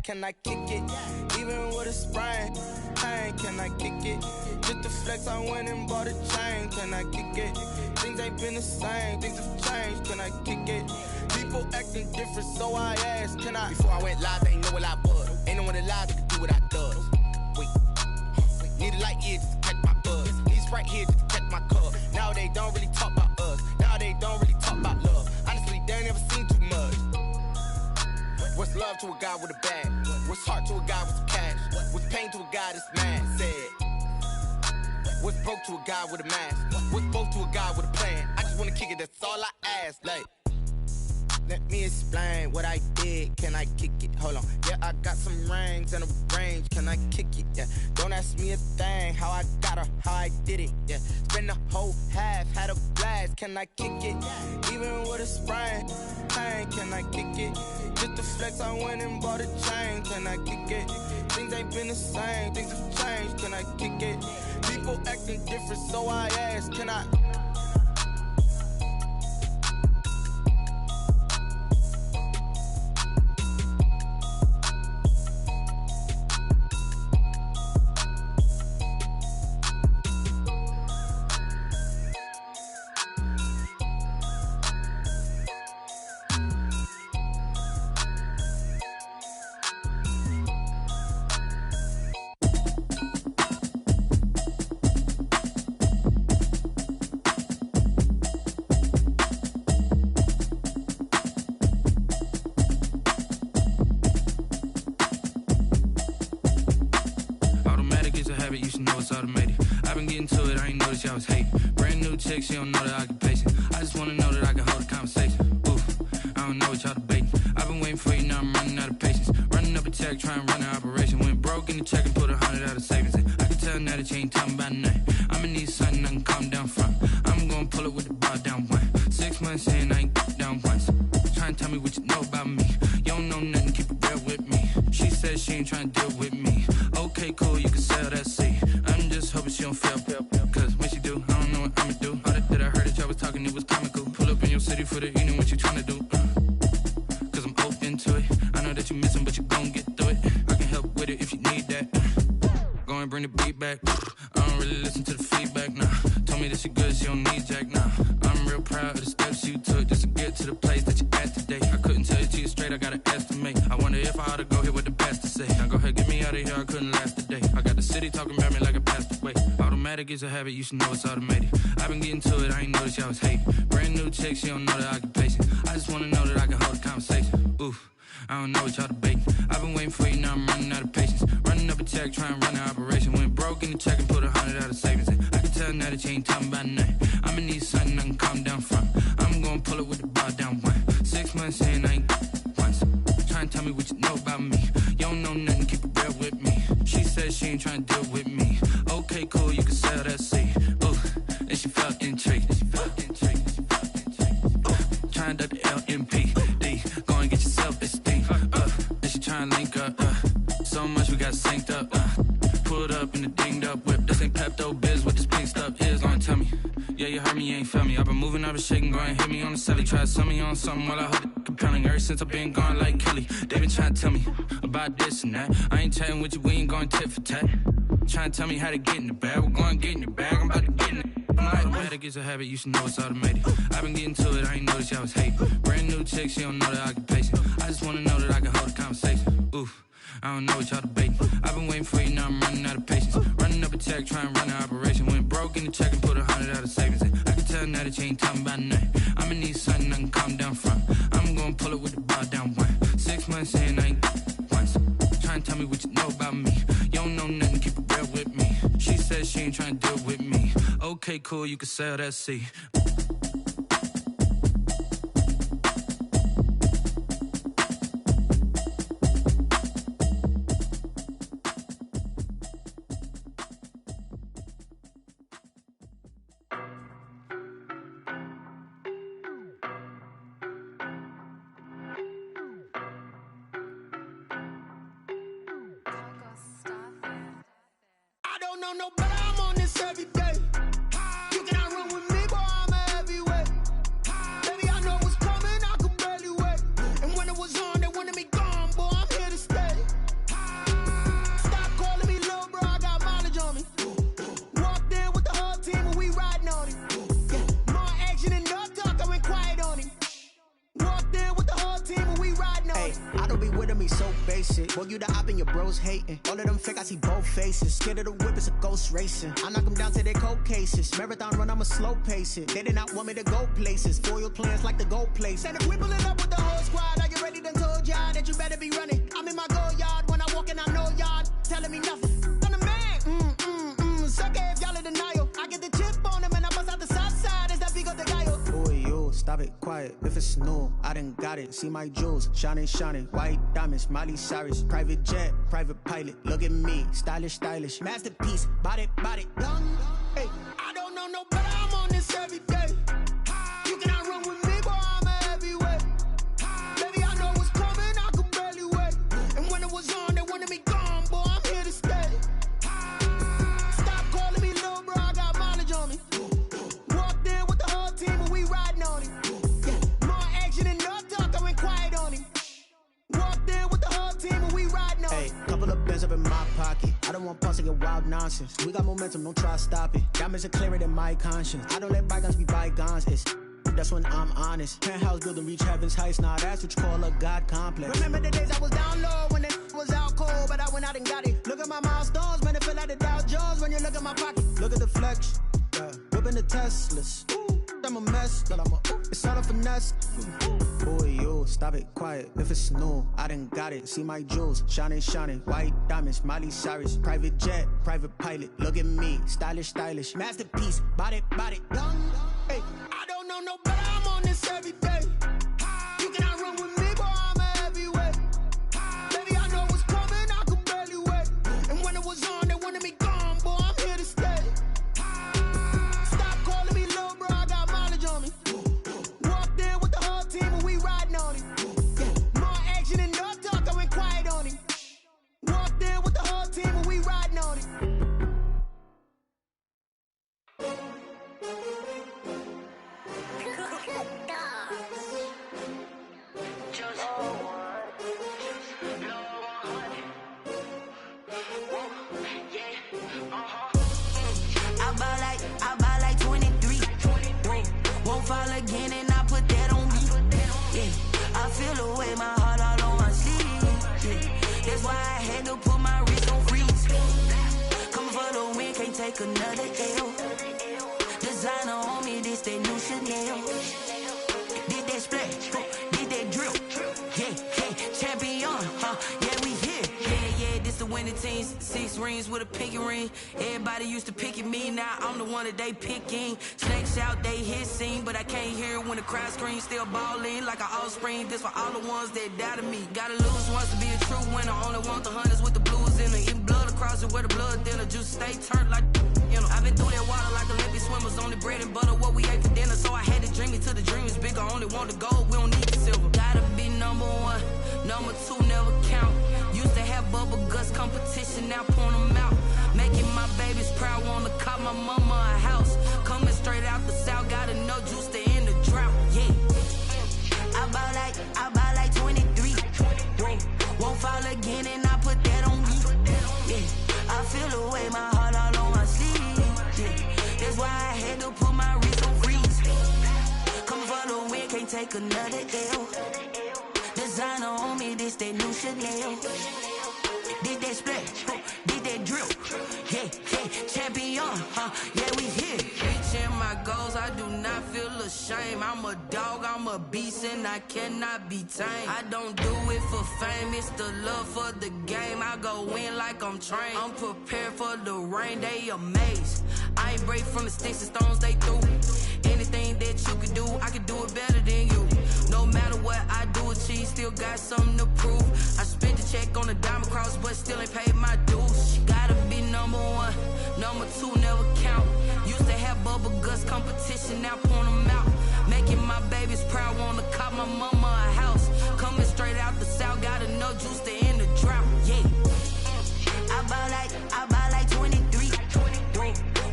can I kick it? Even with a sprain, pain, can I kick it? Just the flex, I went and bought a chain, can I kick it? Things ain't been the same, things have changed, can I kick it? People acting different, so I asked, can I? Before I went live, they ain't know what I was. Ain't no one alive that could do what I does. Wait, need a light here just to catch my buzz. Need Sprite here just to catch my cup. Now they don't really talk about us. Now they don't really talk about love. Honestly, they ain't never seen too much. What's love to a guy with a bag? What's heart to a guy with some cash? What's pain to a guy that's mad? Said. What's broke to a guy with a mask? What's both to a guy with a plan? I just wanna kick it, that's all I ask. Like, let me explain what I did. Can I kick it? Hold on. Yeah, I got some rings and a range. Can I kick it? Yeah. Don't ask me a thing. How I got her, how I did it. Yeah. Spend the whole half, had a blast. Can I kick it? Even with a sprain, pain. Can I kick it? Just the flex, I went and bought a chain. Can I kick it? Things ain't been the same. Things have changed. Can I kick it? People acting different, so I ask. Can I? You should know it's automated. I've been getting to it, I ain't noticed y'all was hating. Brand new chick, she don't know the occupation. I just wanna know that I can hold a conversation. Oof, I don't know what y'all debating. I've been waiting for you, now I'm running out of patience. Running up a check, trying to run an operation. Went broke in the check and put 100 out of savings. And I can tell now that you ain't talking about nothing. I'ma need something I can calm down from. I'm gonna pull it with the bar down one. 6 months in, I ain't down once. Trying to tell me what you know about me. You don't know nothing, keep it real with me. She said she ain't trying to deal with me. Okay, cool, you can sell that seed. I'm just hoping she don't fail. Cause when she do, I don't know what I'ma do. All that I heard that y'all was talking, it was comical. Pull up in your city for the evening, what you tryna do? Cause I'm open to it. I know that you missing, but you gon' get through it. I can help with it if you need that. Go and bring the beat back. I don't really listen to the feedback, nah. Told me that she good, she don't need jack, nah. I'm real proud of the steps you took just to get to the place that you at today. I couldn't tell you to you straight, I gotta estimate. I wonder if I ought to go here with the best to say. Now go ahead, get me out of here, I couldn't last a day. I got the city talking about me like a passed away. Automatic is a habit, you should know it's automated. I've been getting to it, I ain't noticed y'all was hating. Brand new chick, she don't know the occupation. I just wanna know that I can hold a conversation. Oof, I don't know what y'all debating. I've been waiting for you, now I'm running out of patience. Running up a check, trying to run an operation. Went broke in the check and put 100 out of savings. And I can tell now that you ain't talking about nothing. I'ma need something I can calm down from. I'm gonna pull it with the bar down one. 6 months in, I ain't once. Trying to tell me what you know about me. You don't know nothing, keep it real with me. She said she ain't trying to deal with me. Okay, cool, you can sell that seed. Ooh, and she felt intrigued. Trying to the LMPD. Go and get your self-esteem. And she trying to link up. So much we got synced up. Pulled up in the dinged up whip. This ain't Pepto-Biz, what this pink stuff is. Long tell me. Yeah, you heard me, you ain't felt me. I've been moving, I've been shaking, go and hit me on the celly. Try to sell me on something while I hold it compelling. Ever since I've been gone like Kelly, they been trying to tell me about this and that. I ain't chatting with you, we ain't going tit for tat. Trying to tell me how to get in the bag. We're going to get in the bag, I'm about to get in it. Automatic is a habit, you should know it's automated. I've been getting to it, I ain't noticed y'all was hating. Brand new chick, she don't know the occupation. I just wanna know that I can hold a conversation. Oof, I don't know what y'all debating. I've been waiting for you, now I'm running out of patience. Running up a check, trying to run an operation. Went broke in the check and put 100 out of savings. And I can tell now that you ain't talking about nothing. I'ma need something I can calm down from. I'm gonna pull it with the bar down one. 6 months in, I ain't once. Trying to tell me what you know about me. You don't know nothing, keep it real with me. She said she ain't trying to deal with me. Okay, cool, you can sell that seed. I don't know no better, I'm on this every day. You cannot run with me, boy, I'm a heavyweight. Baby, I know what's coming, I could barely wait. And when it was on, they wanted me gone, boy, I'm here to stay. I don't be with me so basic. Boy, you the op and your bros hating. All of them fake, I see both faces. Scared of the whip, it's a ghost racing. I knock them down to their cold cases. Marathon run, I'ma slow pace it. They did not want me to go places. Foil plans like the gold place. And if we pulling up with the whole squad, I get ready to told y'all that you better be running. I'm in my go yard when I walk in, I know y'all telling me nothing. I'm the man, sucker if y'all in denial. I get the chip on them and I bust out the south side. Is that big of the guy? Boy, yo, stop it, quiet. If it's new, I done got it. See my jewels, shining, shining. White diamonds, Miley Cyrus. Private jet, private pilot. Look at me, stylish, stylish. Masterpiece, body, young. Hey, I don't know no better. I'm on this every day. You cannot run with me, boy. I'm a heavyweight. Baby, I know what's coming. I could barely wait. And when it was on, they wanted me gone, boy. I'm here to stay. Stop calling me little bro. I got mileage on me. Walked in with the whole team, and we riding on him. Yeah. More action and no talk. I went quiet on him. Walked in with the whole team, and we riding on him. Hey, couple of bands up in my pocket. I don't want pulse to get wild nonsense. We got momentum, don't try to stop it. Diamonds are clearer than my conscience. I don't let bygones be bygones. That's when I'm honest. Penthouse building, reach heaven's heights. Nah, that's what you call a God complex. Remember the days I was down low when it was out cold, but I went out and got it. Look at my milestones, man, it feel like the Dow Jones when you look at my pocket. Look at the flex, yeah. Whipping the Teslas. Ooh, I'm a mess, but it's all a finesse. Boy, yo, stop it, quiet. If it's new, I done got it. See my jewels, shining, shining. White diamonds, Miley Cyrus. Private jet, private pilot. Look at me, stylish, stylish. Masterpiece, body, young. Hey, I don't know no better. I'm on this every day. You cannot run with me, boy. I'm a heavyweight. Baby, I know what's coming. I could barely wait. And when it was on, they wanted me gone, boy. I'm here to stay. Stop calling me little bro. I got mileage on me. Walked in with the whole team, and we riding on him. Yeah. More action and no talk. I went quiet on him. Walked in with the whole team, and we riding on him. I buy like 23. Won't fall again and I put that on me. Yeah, I feel the way my heart all on my sleeve. Yeah, that's why I had to put my wrist on freeze. Coming for the win, can't take another L. Designer on me, this that new Chanel. Did that splash, did that drill. Yeah, champion, yeah, we here. Yeah, this the winning teams. 6 rings with a pinky ring. Everybody used to pick at me, now I'm the one that they picking. Snakes out, they hissing, but I can't hear when the crowd screams. Still balling like an offspring. This for all the ones that doubted me. Gotta lose once to be a true winner. Only want the hunters with the blues in it. Eating blood across it where the blood dinner. Juice stay turned like, you know. I've been through that water like Olympic swimmers. Only bread and butter, what we ate for dinner. So I had to dream it till the dream is bigger. Only want the gold, we don't need the silver. Gotta be number 1, number 2 never count. Used to have bubble guts competition, now point them out. Making my babies proud, wanna call my mama a house. Coming straight out the south, gotta know juice to end the drought. Yeah, I buy like 23. Won't fall again and I put that on me. Yeah, I feel the way my heart all on my sleeve. Yeah, that's why I had to put my wrist on freeze. Coming for the win, can't take another L. Designer on me, this that new Chanel. Did that splash, did that drill. Yeah, champion, yeah, we here. Reaching my goals, I do not feel ashamed. I'm a dog, I'm a beast, and I cannot be tamed. I don't do it for fame, it's the love for the game. I go in like I'm trained. I'm prepared for the rain, they amazed. I ain't break from the sticks and stones they threw. Anything that you can do, I can do it better than you. No matter what I do, achieve, still got something to prove. I spent the check on the diamond cross, but still ain't paid my dues. Gotta be number 1, number 2 never count. Used to have bubble guts competition, now point them out. Making my babies proud, wanna call my mama a house. Coming straight out the south, gotta know juice to end the drought. Yeah, I buy like 23.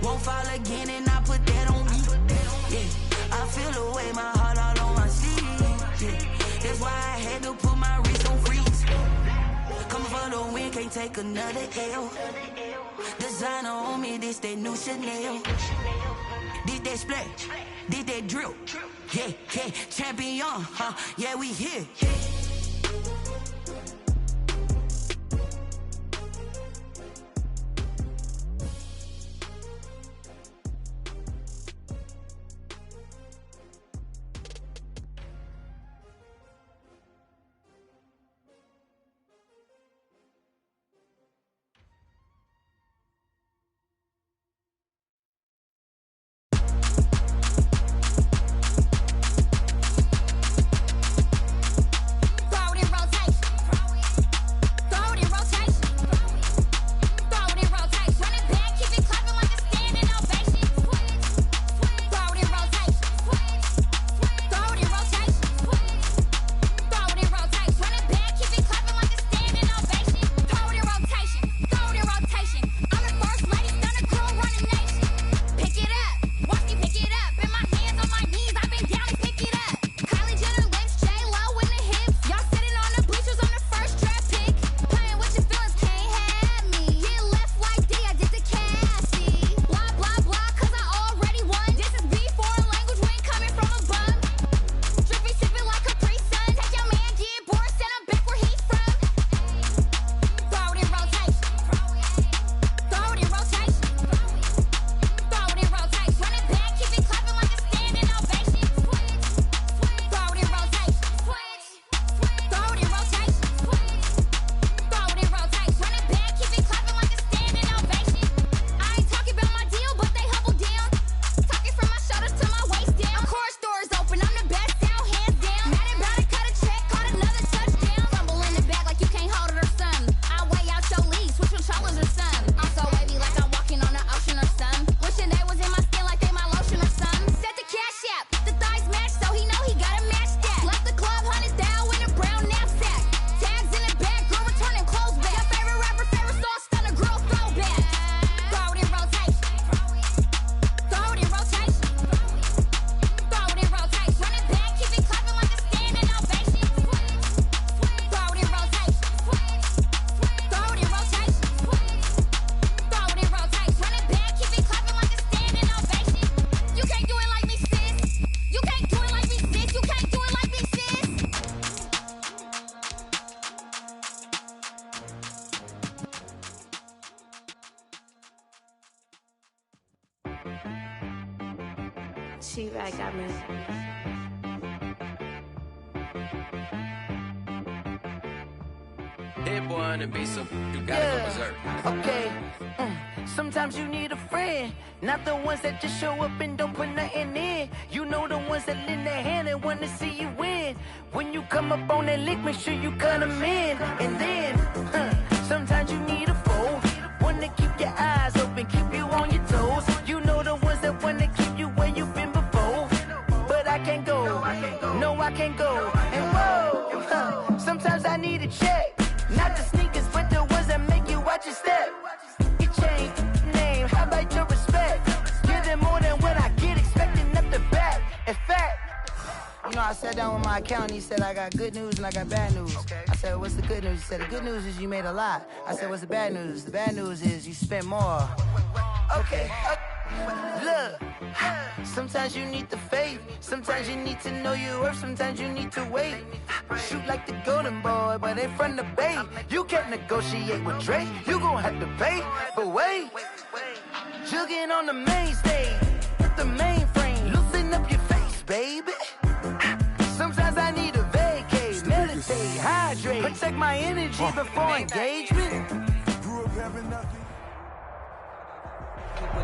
Won't fall again and I put that on me. Yeah, I feel the way my heart all on my sleeve. Yeah, that's why I had to put my wrist on freeze. Coming for the win, can't take another L. Designer on me, this that new Chanel. Did that splash, did that drill. Yeah, champion, yeah, we here. She-Vac got me. Hit one and be some, you gotta go berserk. Okay. Sometimes you need a friend, not the ones that just show up and don't put nothing in. You know the ones that lend their hand and want to see you win. When you come up on that lick, make sure you cut them in. And then, sometimes you need a foe, one to keep your eyes open, keep you on your toes. You know the ones that want to keep you where you've been before. But I can't go, no I can't go. And whoa, sometimes I need a check. Not the sneakers, but the ones that make you watch your step. Your chain, name, how about your respect? Give them more than what I get, expecting up the back. In fact, you know, I sat down with my accountant, he said, I got good news and I got bad news. I said, what's the good news? He said, the good news is you made a lot. I said, what's the bad news? The bad news is you spent more. Okay. Look, sometimes you need the faith, sometimes you need to know your worth, sometimes you need to wait. Shoot like the golden boy, but ain't from the bay. You can't negotiate with Drake, you gon' have to pay. But wait, jugging on the main stage, with the mainframe, loosen up your face, baby. Sometimes I need a vacate, meditate, hydrate, protect my energy before engagement.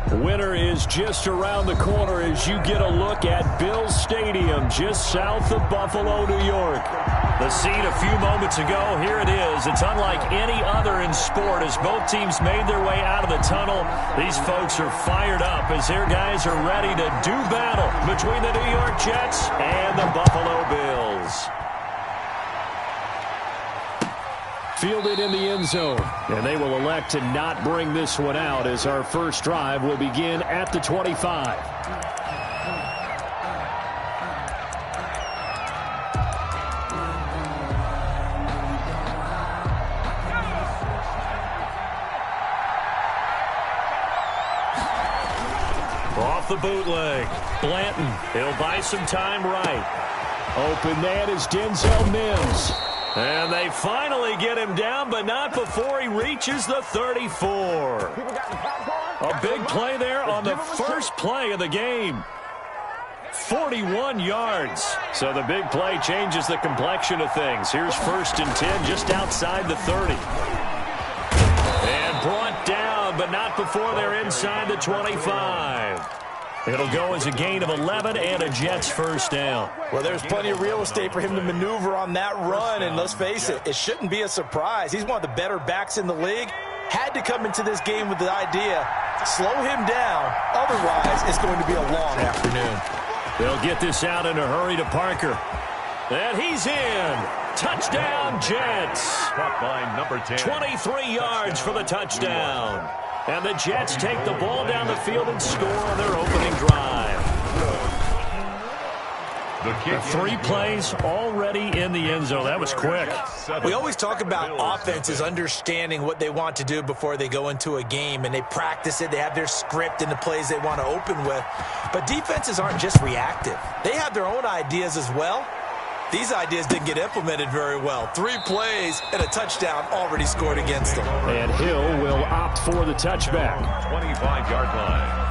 The winner is just around the corner as you get a look at Bills Stadium, just south of Buffalo, New York. The scene a few moments ago, here it is. It's unlike any other in sport as both teams made their way out of the tunnel. These folks are fired up as their guys are ready to do battle between the New York Jets and the Buffalo Bills. Fielded in the end zone, and they will elect to not bring this one out as our first drive will begin at the 25. Off the bootleg, Blanton, he'll buy some time right. Open man is Denzel Mims. And they finally get him down, but not before he reaches the 34. A big play there on the first play of the game. 41 yards. So the big play changes the complexion of things. Here's 1st and 10 just outside the 30. And brought down, but not before they're inside the 25. It'll go as a gain of 11 and a Jets first down. Well, there's plenty of real estate for him to maneuver on that run, and let's face it, it shouldn't be a surprise. He's one of the better backs in the league. Had to come into this game with the idea, slow him down, otherwise it's going to be a long afternoon. They'll get this out in a hurry to Parker. And he's in. Touchdown, Jets. Caught by number 10. 23 yards for the touchdown. And the Jets take the ball down the field and score on their opening drive. The 3 plays already in the end zone. That was quick. We always talk about offenses understanding what they want to do before they go into a game, and they practice it. They have their script and the plays they want to open with. But defenses aren't just reactive. They have their own ideas as well. These ideas didn't get implemented very well. 3 plays and a touchdown already scored against them. And Hill will opt for the touchback. 25-yard line.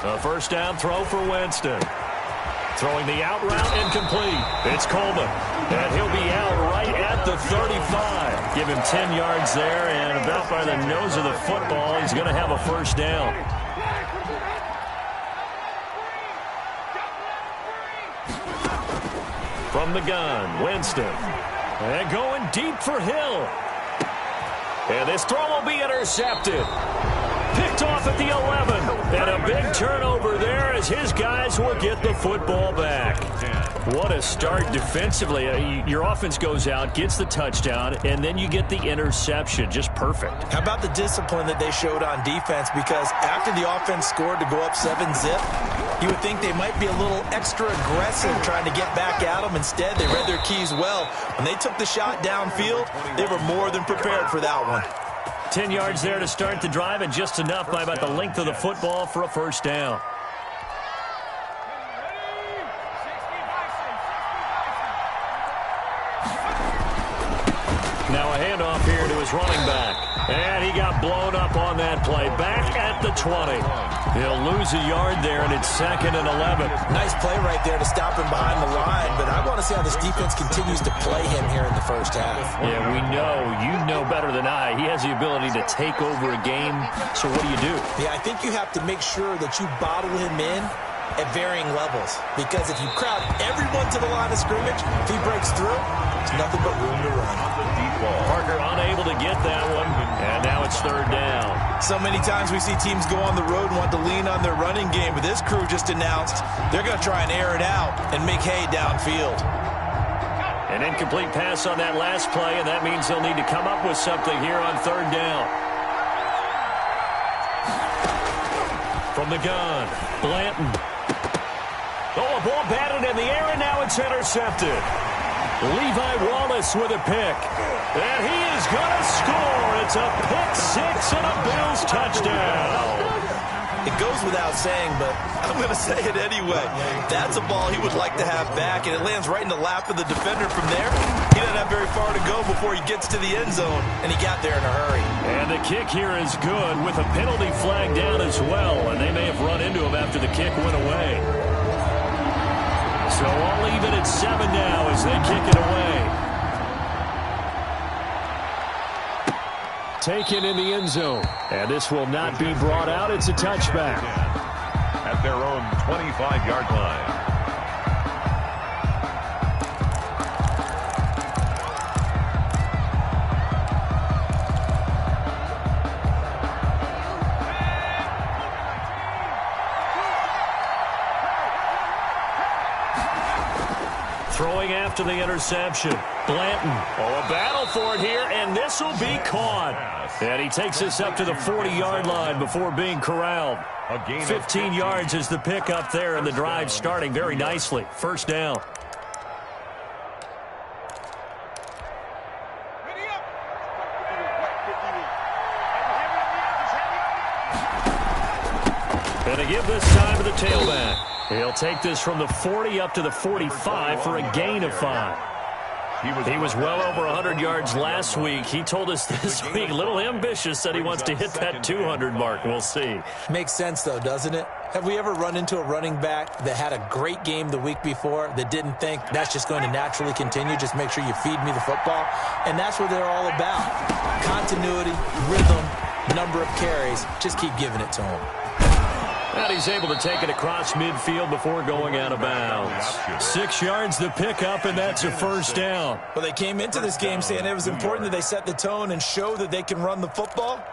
A first down throw for Winston. Throwing the out route incomplete. It's Coleman. And he'll be out right at the 35. Give him 10 yards there, and about by the nose of the football, he's going to have a first down. From the gun, Winston. And going deep for Hill. And this throw will be intercepted. Picked off at the 11. And a big turnover there as his guys will get the football back. What a start defensively. Your offense goes out, gets the touchdown, and then you get the interception. Just perfect. How about the discipline that they showed on defense? Because after the offense scored to go up 7-zip, you would think they might be a little extra aggressive trying to get back at them. Instead, they read their keys well. When they took the shot downfield, they were more than prepared for that one. 10 yards there to start the drive, and just enough by about the length of the football for a first down. running back. And he got blown up on that play. Back at the 20. He'll lose a yard there, and it's 2nd and 11. Nice play right there to stop him behind the line, but I want to see how this defense continues to play him here in the first half. Yeah, we know. You know better than I. He has the ability to take over a game, so what do? Yeah, I think you have to make sure that you bottle him in at varying levels, because if you crowd everyone to the line of scrimmage, if he breaks through, there's nothing but room to run. Parker unable to get that one, and now it's 3rd down. So many times we see teams go on the road and want to lean on their running game, but this crew just announced they're going to try and air it out and make hay downfield. An incomplete pass on that last play, and that means they'll need to come up with something here on 3rd down. From the gun, Blanton. Oh, a ball batted in the air, and now it's intercepted. Levi Wallace with a pick. And he is going to score. It's a pick-6 and a Bills touchdown. It goes without saying, but I'm going to say it anyway. That's a ball he would like to have back, and it lands right in the lap of the defender from there. He doesn't have very far to go before he gets to the end zone, and he got there in a hurry. And the kick here is good with a penalty flag down as well, and they may have run into him after the kick went away. So I'll leave it at 7 now as they kick it away. Taken in the end zone. And this will not be brought out. It's a touchback. At their own 25-yard line. Throwing after the interception. Blanton. Oh, a battle for it here, and this will be caught. And he takes us up to the 40-yard line before being corralled. 15 yards is the pickup there, and the drive starting very nicely. 1st down. And to give this time to the tailback. He'll take this from the 40 up to the 45 for a gain of 5. He was well over 100 yards last week. He told us this week, a little ambitious, that he wants to hit that 200 mark. We'll see. Makes sense, though, doesn't it? Have we ever run into a running back that had a great game the week before that didn't think that's just going to naturally continue? Just make sure you feed me the football. And that's what they're all about. Continuity, rhythm, number of carries. Just keep giving it to him. And he's able to take it across midfield before going out of bounds. 6 yards the pickup, and that's a 1st down. Well, they came into this game saying it was important that they set the tone and show that they can run the football.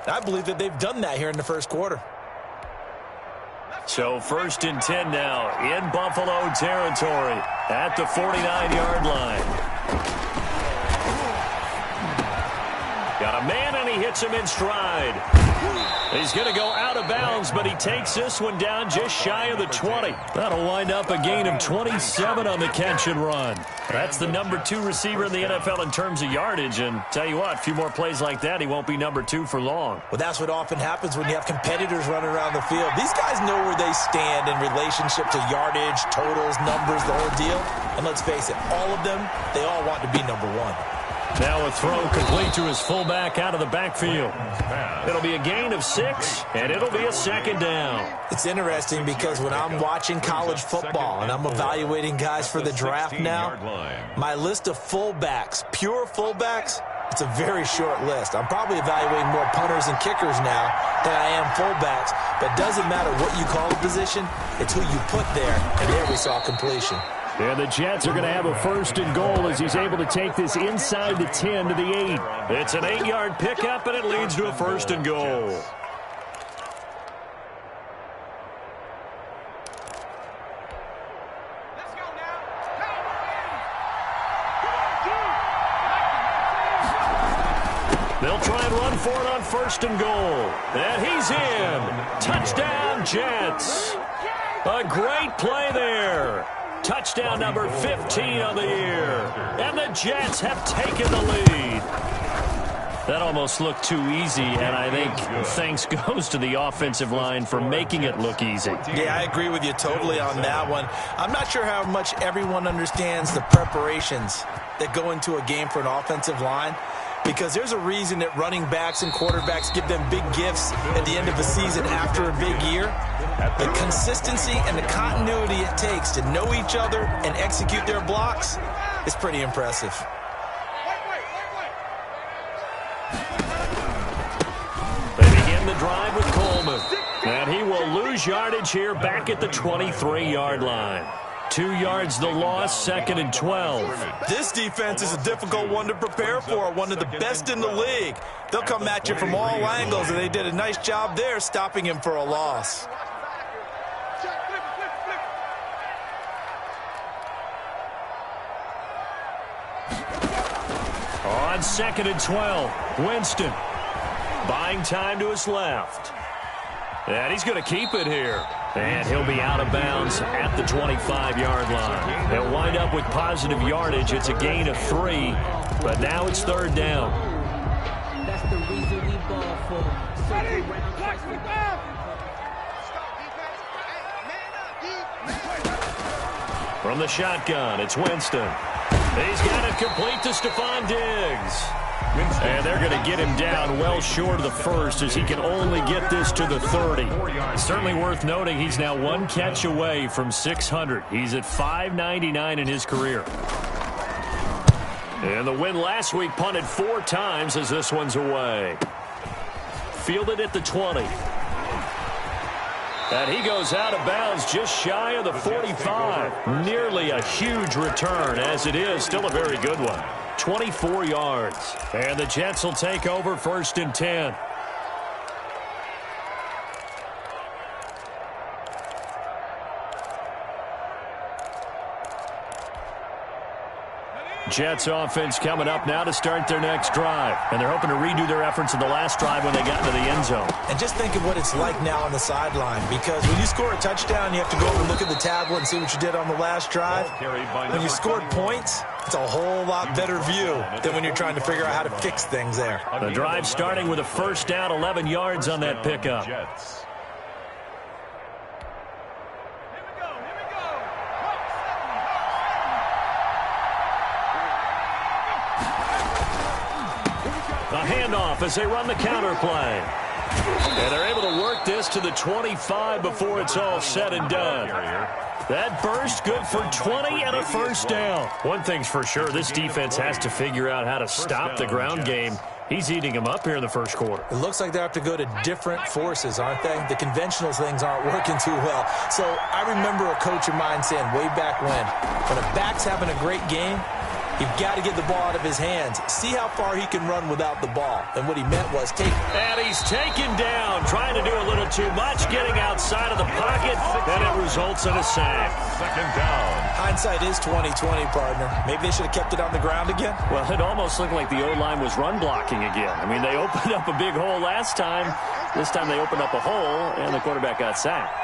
I believe that they've done that here in the 1st quarter. So 1st and 10 now in Buffalo territory at the 49-yard line. Got a man, and he hits him in stride. He's going to go out of bounds, but he takes this one down just shy of the 20. That'll wind up a gain of 27 on the catch and run. That's the number 2 receiver in the NFL in terms of yardage, and tell you what, a few more plays like that, he won't be number 2 for long. Well, that's what often happens when you have competitors running around the field. These guys know where they stand in relationship to yardage, totals, numbers, the whole deal. And let's face it, all of them, they all want to be number 1. Now a throw complete to his fullback out of the backfield. It'll be a gain of 6, and it'll be a 2nd down. It's interesting because when I'm watching college football and I'm evaluating guys for the draft now, my list of fullbacks, pure fullbacks, it's a very short list. I'm probably evaluating more punters and kickers now than I am fullbacks, but it doesn't matter what you call a position, it's who you put there, and there we saw completion. And the Jets are going to have a 1st and goal as he's able to take this inside the 10 to the 8. It's an 8-yard pickup, and it leads to a 1st and goal. They'll try and run for it on 1st and goal. And he's in. Touchdown, Jets. A great play there. Touchdown number 15 on the year. And the Jets have taken the lead. That almost looked too easy, and I think thanks goes to the offensive line for making it look easy. Yeah, I agree with you totally on that one. I'm not sure how much everyone understands the preparations that go into a game for an offensive line. because there's a reason that running backs and quarterbacks give them big gifts at the end of a season after a big year. The consistency and the continuity it takes to know each other and execute their blocks is pretty impressive. They begin the drive with Coleman. And he will lose yardage here back at the 23-yard line. 2 yards the loss, 2nd and 12. This defense is a difficult one to prepare for, one of the best in the league. They'll come at you from all angles, and they did a nice job there stopping him for a loss. On 2nd and 12, Winston buying time to his left. And he's going to keep it here. And he'll be out of bounds at the 25-yard line. They'll wind up with positive yardage. It's a gain of 3, but now it's 3rd down. That's the reason we ball for. From the shotgun, it's Winston. He's got it complete to Stephon Diggs. And they're going to get him down well short of the first as he can only get this to the 30. Certainly worth noting he's now 1 catch away from 600. He's at 599 in his career. And the win last week punted 4 times as this one's away. Fielded at the 20. And he goes out of bounds just shy of the 45. Nearly a huge return as it is. Still a very good one. 24 yards. And the Jets will take over 1st and 10. Jets offense coming up now to start their next drive. And they're hoping to redo their efforts in the last drive when they got into the end zone. And just think of what it's like now on the sideline, because when you score a touchdown, you have to go over and look at the tablet and see what you did on the last drive. When you scored points, it's a whole lot better view than when you're trying to figure out how to fix things there. The drive starting with a 1st down, 11 yards on that pickup. A handoff as they run the counter play. And they're able to work this to the 25 before it's all said and done. That burst good for 20 and a 1st down. One thing's for sure, this defense has to figure out how to stop the ground game. He's eating them up here in the 1st quarter. It looks like they have to go to different forces, aren't they? The conventional things aren't working too well. So I remember a coach of mine saying way back when a back's having a great game, you've got to get the ball out of his hands. See how far he can run without the ball. And what he meant was take. And he's taken down, trying to do a little too much, getting outside of the pocket, and it results in a sack. 2nd down. Hindsight is 20/20, partner. Maybe they should have kept it on the ground again. Well, it almost looked like the O-line was run blocking again. I mean, they opened up a big hole last time. This time they opened up a hole, and the quarterback got sacked.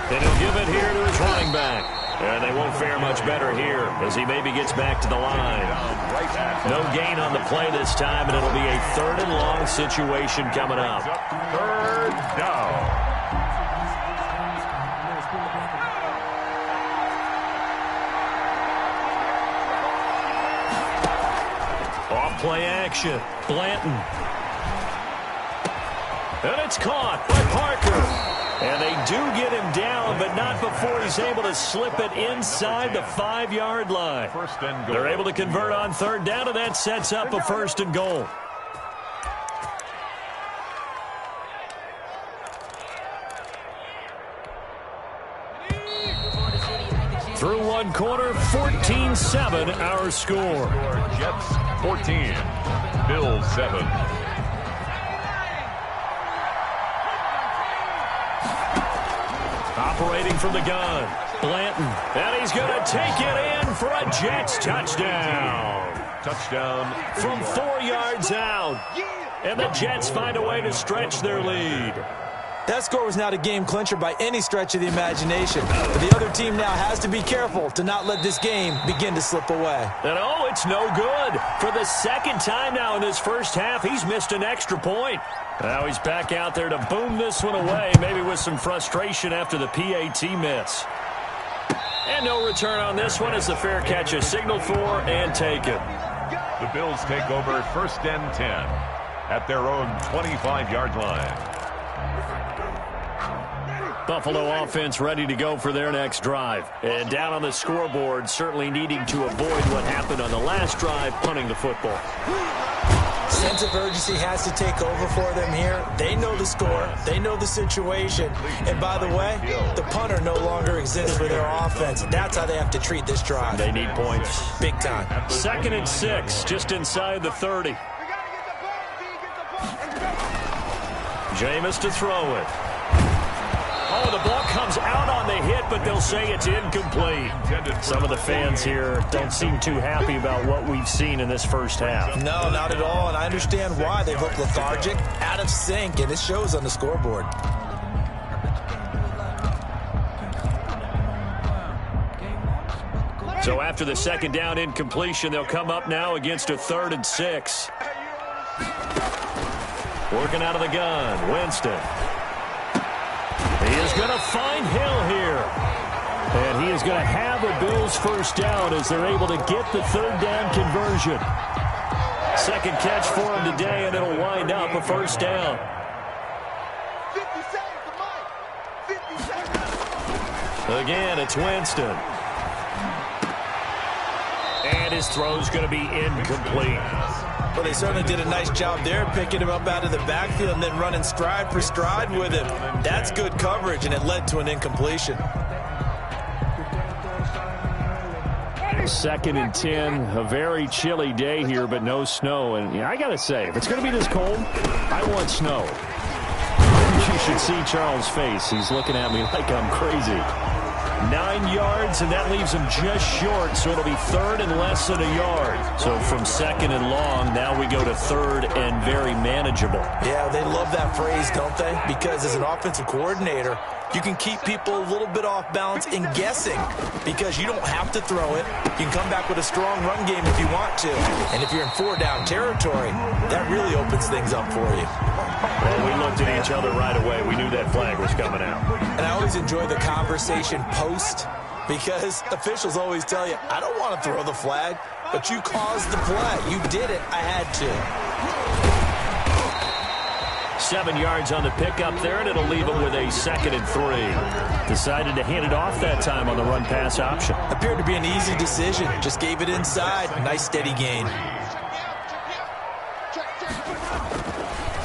And he'll give it here to his running back. And they won't fare much better here as he maybe gets back to the line. No gain on the play this time, and it'll be a 3rd and long situation coming up. 3rd down. Off play action. Blanton. And it's caught by Parker. And they do get him down, but not before he's able to slip it inside the 5-yard line. They're able to convert on 3rd down, and that sets up a 1st and goal. Through 1 quarter, 14-7 our score. Jets 14, Bills 7. Operating from the gun, Blanton. And he's going to take it in for a Jets touchdown. Touchdown. From 4 yards out. And the Jets find a way to stretch their lead. That score was not a game clincher by any stretch of the imagination. But the other team now has to be careful to not let this game begin to slip away. And oh, it's no good. For the 2nd time now in this 1st half, he's missed an extra point. Now he's back out there to boom this one away, maybe with some frustration after the PAT miss. And no return on this one as the fair catch is signaled for and taken. The Bills take over 1st and 10 at their own 25-yard line. Buffalo offense ready to go for their next drive. And down on the scoreboard, certainly needing to avoid what happened on the last drive, punting the football. Sense of urgency has to take over for them here. They know the score. They know the situation. And by the way, the punter no longer exists for their offense. That's how they have to treat this drive. They need points. Big time. 2nd and 6, just inside the 30. Jameis to throw it. Oh, the ball comes out on the hit, but they'll say it's incomplete. Some of the fans here don't seem too happy about what we've seen in this first half. No, not at all, and I understand why. They've looked lethargic, out of sync, and it shows on the scoreboard. So after the second down incompletion, they'll come up now against a 3rd and 6. Working out of the gun, Winston. He is going to find Hill here. And he is going to have a Bills first down as they're able to get the 3rd down conversion. Second catch for him today, and it'll wind up a first down. 50 seconds, Mike. 50 seconds. Again, it's Winston. And his throw's going to be incomplete. Well, they certainly did a nice job there, picking him up out of the backfield and then running stride for stride with him. That's good coverage, and it led to an incompletion. 2nd and 10, a very chilly day here, but no snow. And I got to say, if it's going to be this cold, I want snow. You should see Charles' face. He's looking at me like I'm crazy. 9 yards, and that leaves him just short, so it'll be 3rd and less than a yard. So from 2nd and long, now we go to 3rd and very manageable. Yeah, they love that phrase, don't they? Because as an offensive coordinator, you can keep people a little bit off balance and guessing because you don't have to throw it. You can come back with a strong run game if you want to. And if you're in 4-down territory, that really opens things up for you. Well, we looked at each other right away. We knew that flag was coming out. And I always enjoy the conversation post because officials always tell you, I don't want to throw the flag, but you caused the play. You did it. I had to. 7 yards on the pickup there, and it'll leave him with a 2nd and 3. Decided to hand it off that time on the run-pass option. Appeared to be an easy decision. Just gave it inside. Nice steady gain.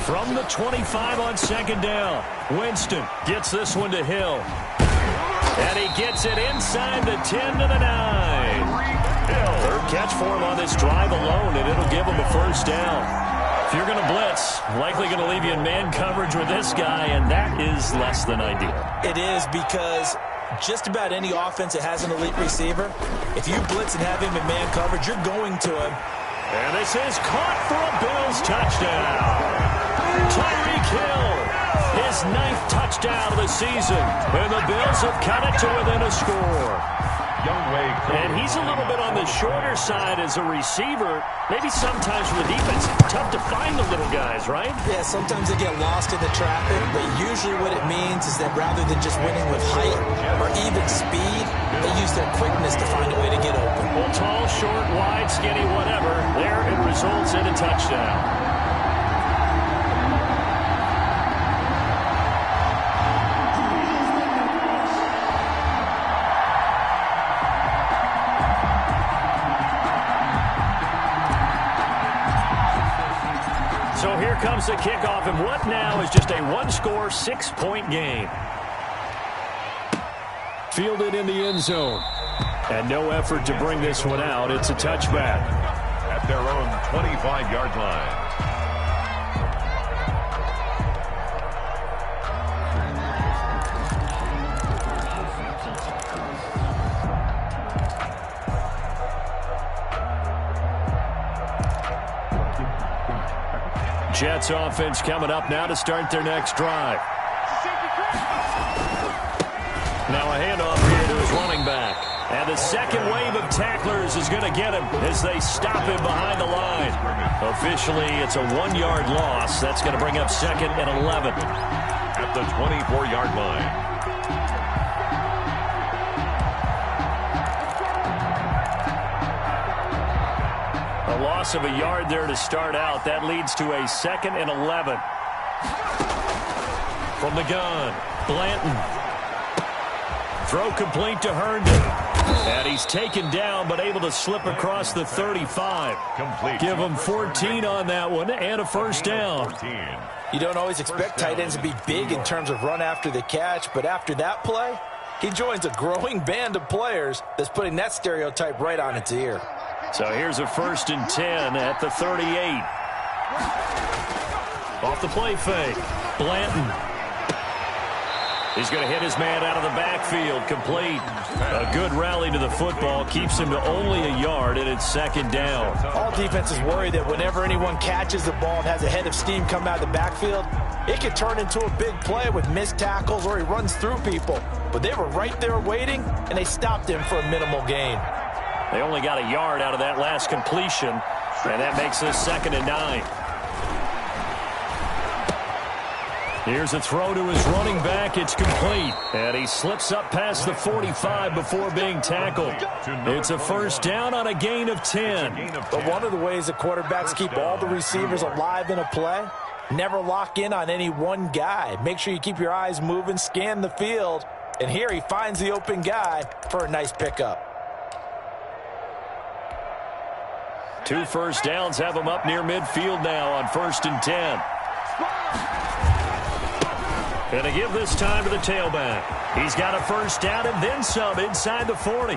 From the 25 on 2nd down, Winston gets this one to Hill. And he gets it inside the 10 to the 9. Hill, 3rd catch for him on this drive alone, and it'll give him a first down. If you're going to blitz, likely going to leave you in man coverage with this guy, and that is less than ideal. It is because just about any offense that has an elite receiver, if you blitz and have him in man coverage, you're going to him. And this is caught for a Bills touchdown. Tyreek Hill, his 9th touchdown of the season, and the Bills have cut it to within a score. And he's a little bit on the shorter side as a receiver. Maybe sometimes for the defense, tough to find the little guys, right? Yeah, sometimes they get lost in the traffic, but usually what it means is that rather than just winning with height or even speed, they use their quickness to find a way to get open. Well, tall, short, wide, skinny, whatever, there it results in a touchdown. So here comes the kickoff, and what now is just a one-score, 6-point game. Fielded in the end zone. And no effort to bring this one out. It's a touchback. At their own 25-yard line. Jets offense coming up now to start their next drive. Now a handoff here to his running back. And the second wave of tacklers is going to get him as they stop him behind the line. Officially, it's a 1-yard loss. That's going to bring up 2nd and 11. At the 24-yard line. A loss of a yard there to start out. That leads to a 2nd and 11. From the gun, Blanton. Throw complete to Herndon. And he's taken down, but able to slip across the 35. Complete. Give him 14 on that one and a first down. 14. You don't always expect tight ends to be big in terms of run after the catch, but after that play, he joins a growing band of players that's putting that stereotype right on its ear. So here's a 1st and 10 at the 38. Off the play fake, Blanton. He's going to hit his man out of the backfield, complete. A good rally to the football keeps him to only a yard, and it's 2nd down. All defenses worry that whenever anyone catches the ball and has a head of steam come out of the backfield, it could turn into a big play with missed tackles or he runs through people. But they were right there waiting, and they stopped him for a minimal gain. They only got a yard out of that last completion, and that makes this 2nd and 9. Here's a throw to his running back. It's complete. And he slips up past the 45 before being tackled. It's a 1st down on a gain of 10. But one of the ways that quarterbacks keep all the receivers alive in a play, never lock in on any one guy. Make sure you keep your eyes moving, scan the field. And here he finds the open guy for a nice pickup. 2 first downs have him up near midfield now on 1st and 10. Going to give this time to the tailback. He's got a 1st down and then some inside the 40.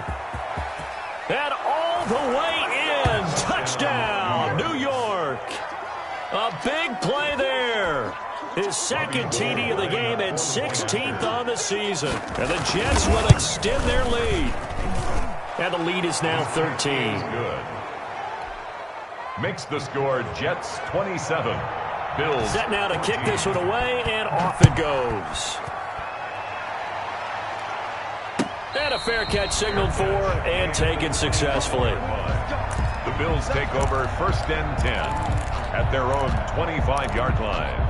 And all the way in. Touchdown, New York. A big play there. His 2nd TD of the game and 16th on the season. And the Jets will extend their lead. And the lead is now 13. Good. Makes the score Jets 27. Bills. Set now to kick this one away, and off it goes. And a fair catch signaled for and taken successfully. The Bills take over 1st and 10 at their own 25-yard line.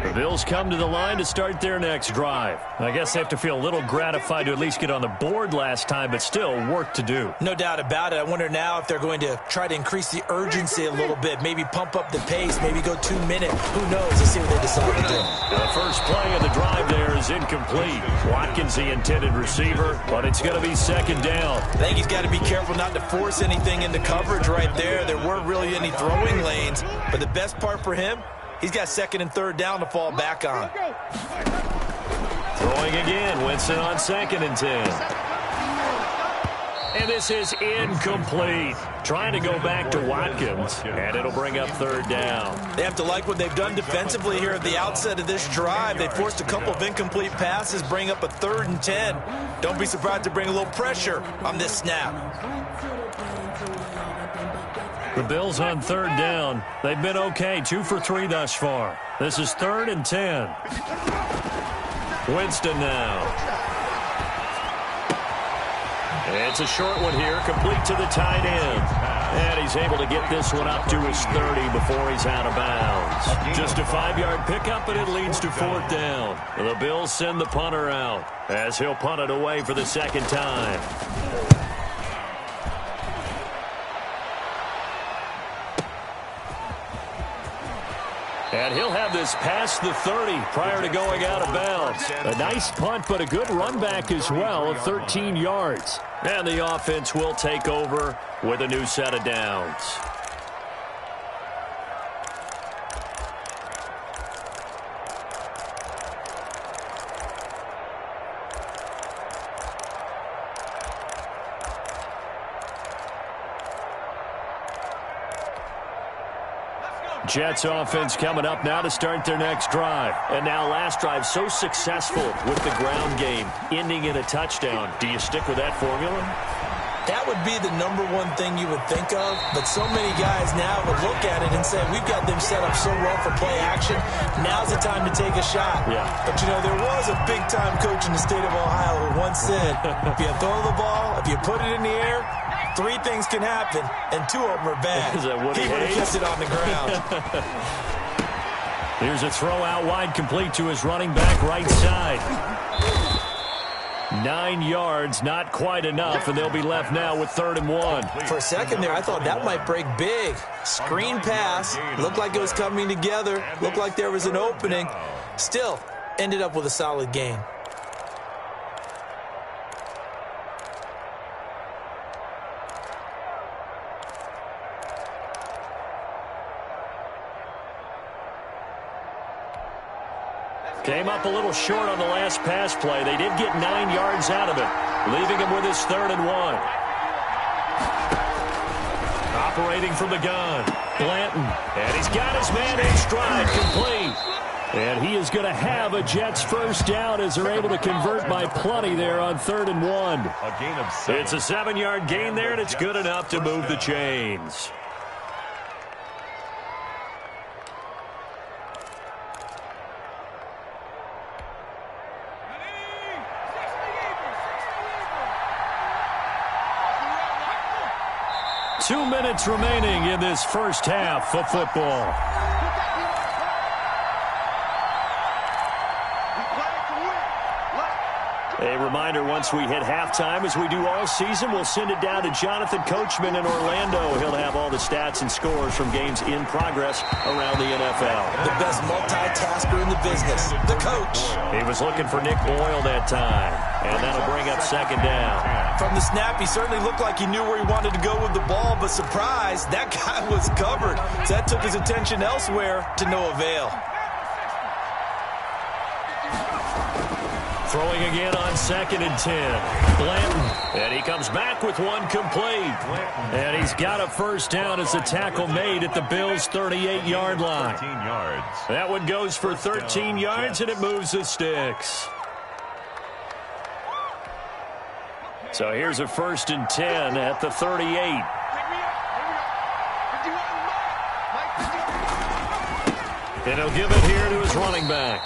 The Bills come to the line to start their next drive. I guess they have to feel a little gratified to at least get on the board last time, but still work to do. No doubt about it. I wonder now if they're going to try to increase the urgency a little bit, maybe pump up the pace, maybe go 2 minutes. Who knows? Let's see what they decide to do. The first play of the drive there is incomplete. Watkins, the intended receiver, but it's going to be 2nd down. I think he's got to be careful not to force anything into coverage right there. There weren't really any throwing lanes, but the best part for him, he's got 2nd and 3rd down to fall back on. Throwing again. Winston on 2nd and 10. And this is incomplete. Trying to go back to Watkins, and it'll bring up 3rd down. They have to like what they've done defensively here at the outset of this drive. They forced a couple of incomplete passes, bring up a 3rd and 10. Don't be surprised to bring a little pressure on this snap. The Bills on 3rd down. They've been okay, 2 for 3 thus far. This is 3rd and 10. Winston now. It's a short one here, complete to the tight end. And he's able to get this one up to his 30 before he's out of bounds. Just a 5-yard pickup, and it leads to 4th down. The Bills send the punter out as he'll punt it away for the 2nd time. And he'll have this past the 30 prior to going out of bounds. A nice punt, but a good run back as well of 13 yards. And the offense will take over with a new set of downs. Jets offense coming up now to start their next drive. And now last drive so successful with the ground game, ending in a touchdown. Do you stick with that formula? That would be the #1 thing you would think of, but so many guys now would look at it and say, we've got them set up so well for play action. Now's the time to take a shot. Yeah. But, you know, there was a big-time coach in the state of Ohio who once said, if you throw the ball, if you put it in the air, 3 things can happen, and 2 of them are bad. Is that what he would have kept it on the ground. Here's a throw out wide, complete to his running back right side. 9 yards, not quite enough, and they'll be left now with 3rd and 1. For a second there, I thought that might break big. Screen pass. Looked like it was coming together. Looked like there was an opening. Still, ended up with a solid gain. Came up a little short on the last pass play. They did get 9 yards out of it, leaving him with his 3rd and 1. Operating from the gun, Blanton. And he's got his man in stride, complete. And he is going to have a Jets first down as they're able to convert by plenty there on 3rd and 1. A gain of 7. It's a 7-yard gain there, and it's good enough to move the chains. Two minutes remaining in this first half of football. A reminder, once we hit halftime, as we do all season, we'll send it down to Jonathan Coachman in Orlando. He'll have all the stats and scores from games in progress around the NFL. The best multitasker in the business, the coach. He was looking for Nick Boyle that time, and that'll bring up 2nd down. From the snap, he certainly looked like he knew where he wanted to go with the ball, but surprise, that guy was covered. So that took his attention elsewhere to no avail. Throwing again on 2nd and 10. Blanton. And he comes back with one complete. And he's got a first down as the tackle made at the Bills' 38-yard line. 13 yards. That one goes for 13 yards, and it moves the sticks. So here's a 1st and 10 at the 38. And he'll give it here to his running back.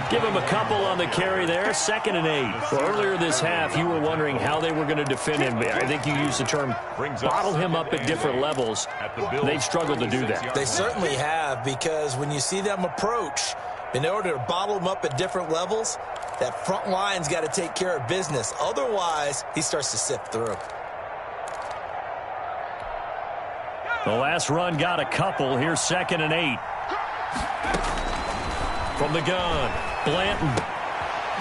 Give him a couple on the carry there. 2nd and 8. Well, earlier this half, you were wondering how they were going to defend him. I think you used the term bottle him up at different levels. They've struggled to do that. They certainly have, because when you see them approach, in order to bottle him up at different levels, that front line's got to take care of business. Otherwise, he starts to sift through. The last run got a couple. Here's 2nd and 8. From the gun, Blanton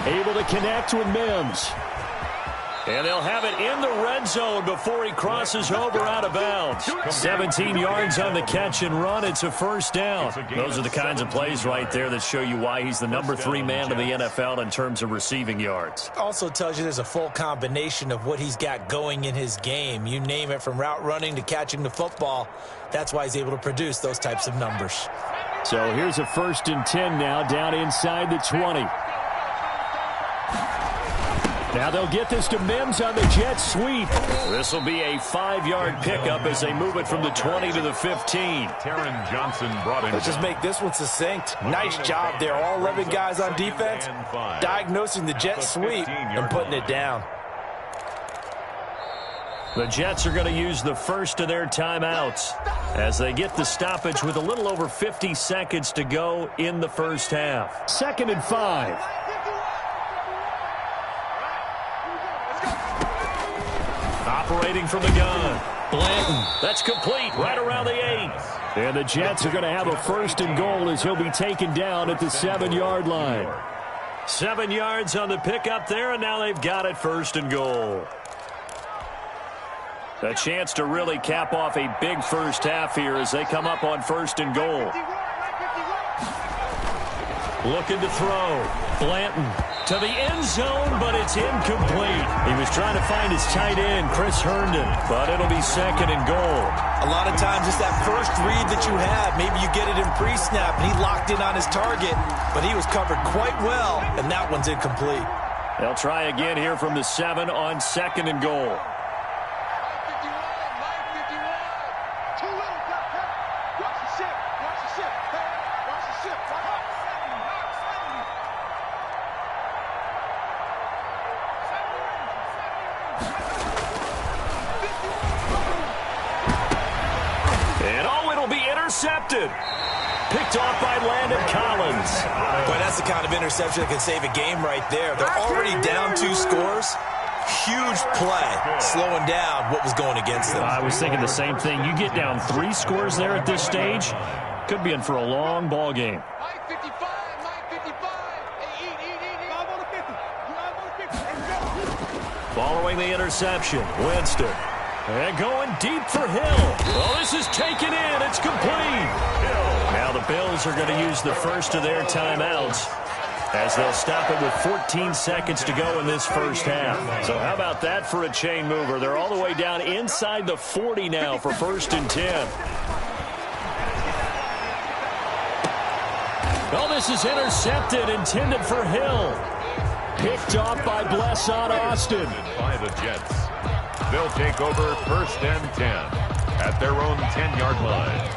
able to connect with Mims. And they'll have it in the red zone before he crosses over out of bounds. 17 yards on the catch and run. It's a first down. Those are the kinds of plays right there that show you why he's the number 3 man in the NFL in terms of receiving yards. Also tells you there's a full combination of what he's got going in his game. You name it, from route running to catching the football. That's why he's able to produce those types of numbers. So here's a 1st and 10 now, down inside the 20. Now they'll get this to Mims on the jet sweep. This will be a 5-yard pickup as they move it from the 20 to the 15. Taron Johnson brought in. Let's just make this one succinct. Nice job there. All 11 guys on defense diagnosing the jet sweep and putting it down. The Jets are going to use the first of their timeouts as they get the stoppage with a little over 50 seconds to go in the first half. 2nd and 5. Operating from the gun, Blanton. That's complete right around the 8. And the Jets are going to have a 1st and goal as he'll be taken down at the 7-yard line. 7 yards on the pickup there, and now they've got it 1st and goal. A chance to really cap off a big first half here as they come up on 1st and goal. Looking to throw. Blanton to the end zone, but it's incomplete. He was trying to find his tight end, Chris Herndon, but it'll be 2nd and goal. A lot of times it's that first read that you have. Maybe you get it in pre-snap, and he locked in on his target, but he was covered quite well, and that one's incomplete. They'll try again here from the 7 on 2nd and goal. And oh, it'll be intercepted. Picked off by Landon Collins. Boy, that's the kind of interception that can save a game right there. They're already down 2 scores. Huge play, slowing down what was going against them. I was thinking the same thing. You get down 3 scores there at this stage, could be in for a long ball game. Following the interception, Winston. And going deep for Hill. Well, this is taken in. It's complete. Now the Bills are going to use the first of their timeouts as they'll stop it with 14 seconds to go in this first half. So how about that for a chain mover? They're all the way down inside the 40 now for 1st and 10. Oh, this is intercepted, intended for Hill. Picked off by Blessuan Austin. By the Jets. They'll take over 1st and 10 at their own 10-yard line.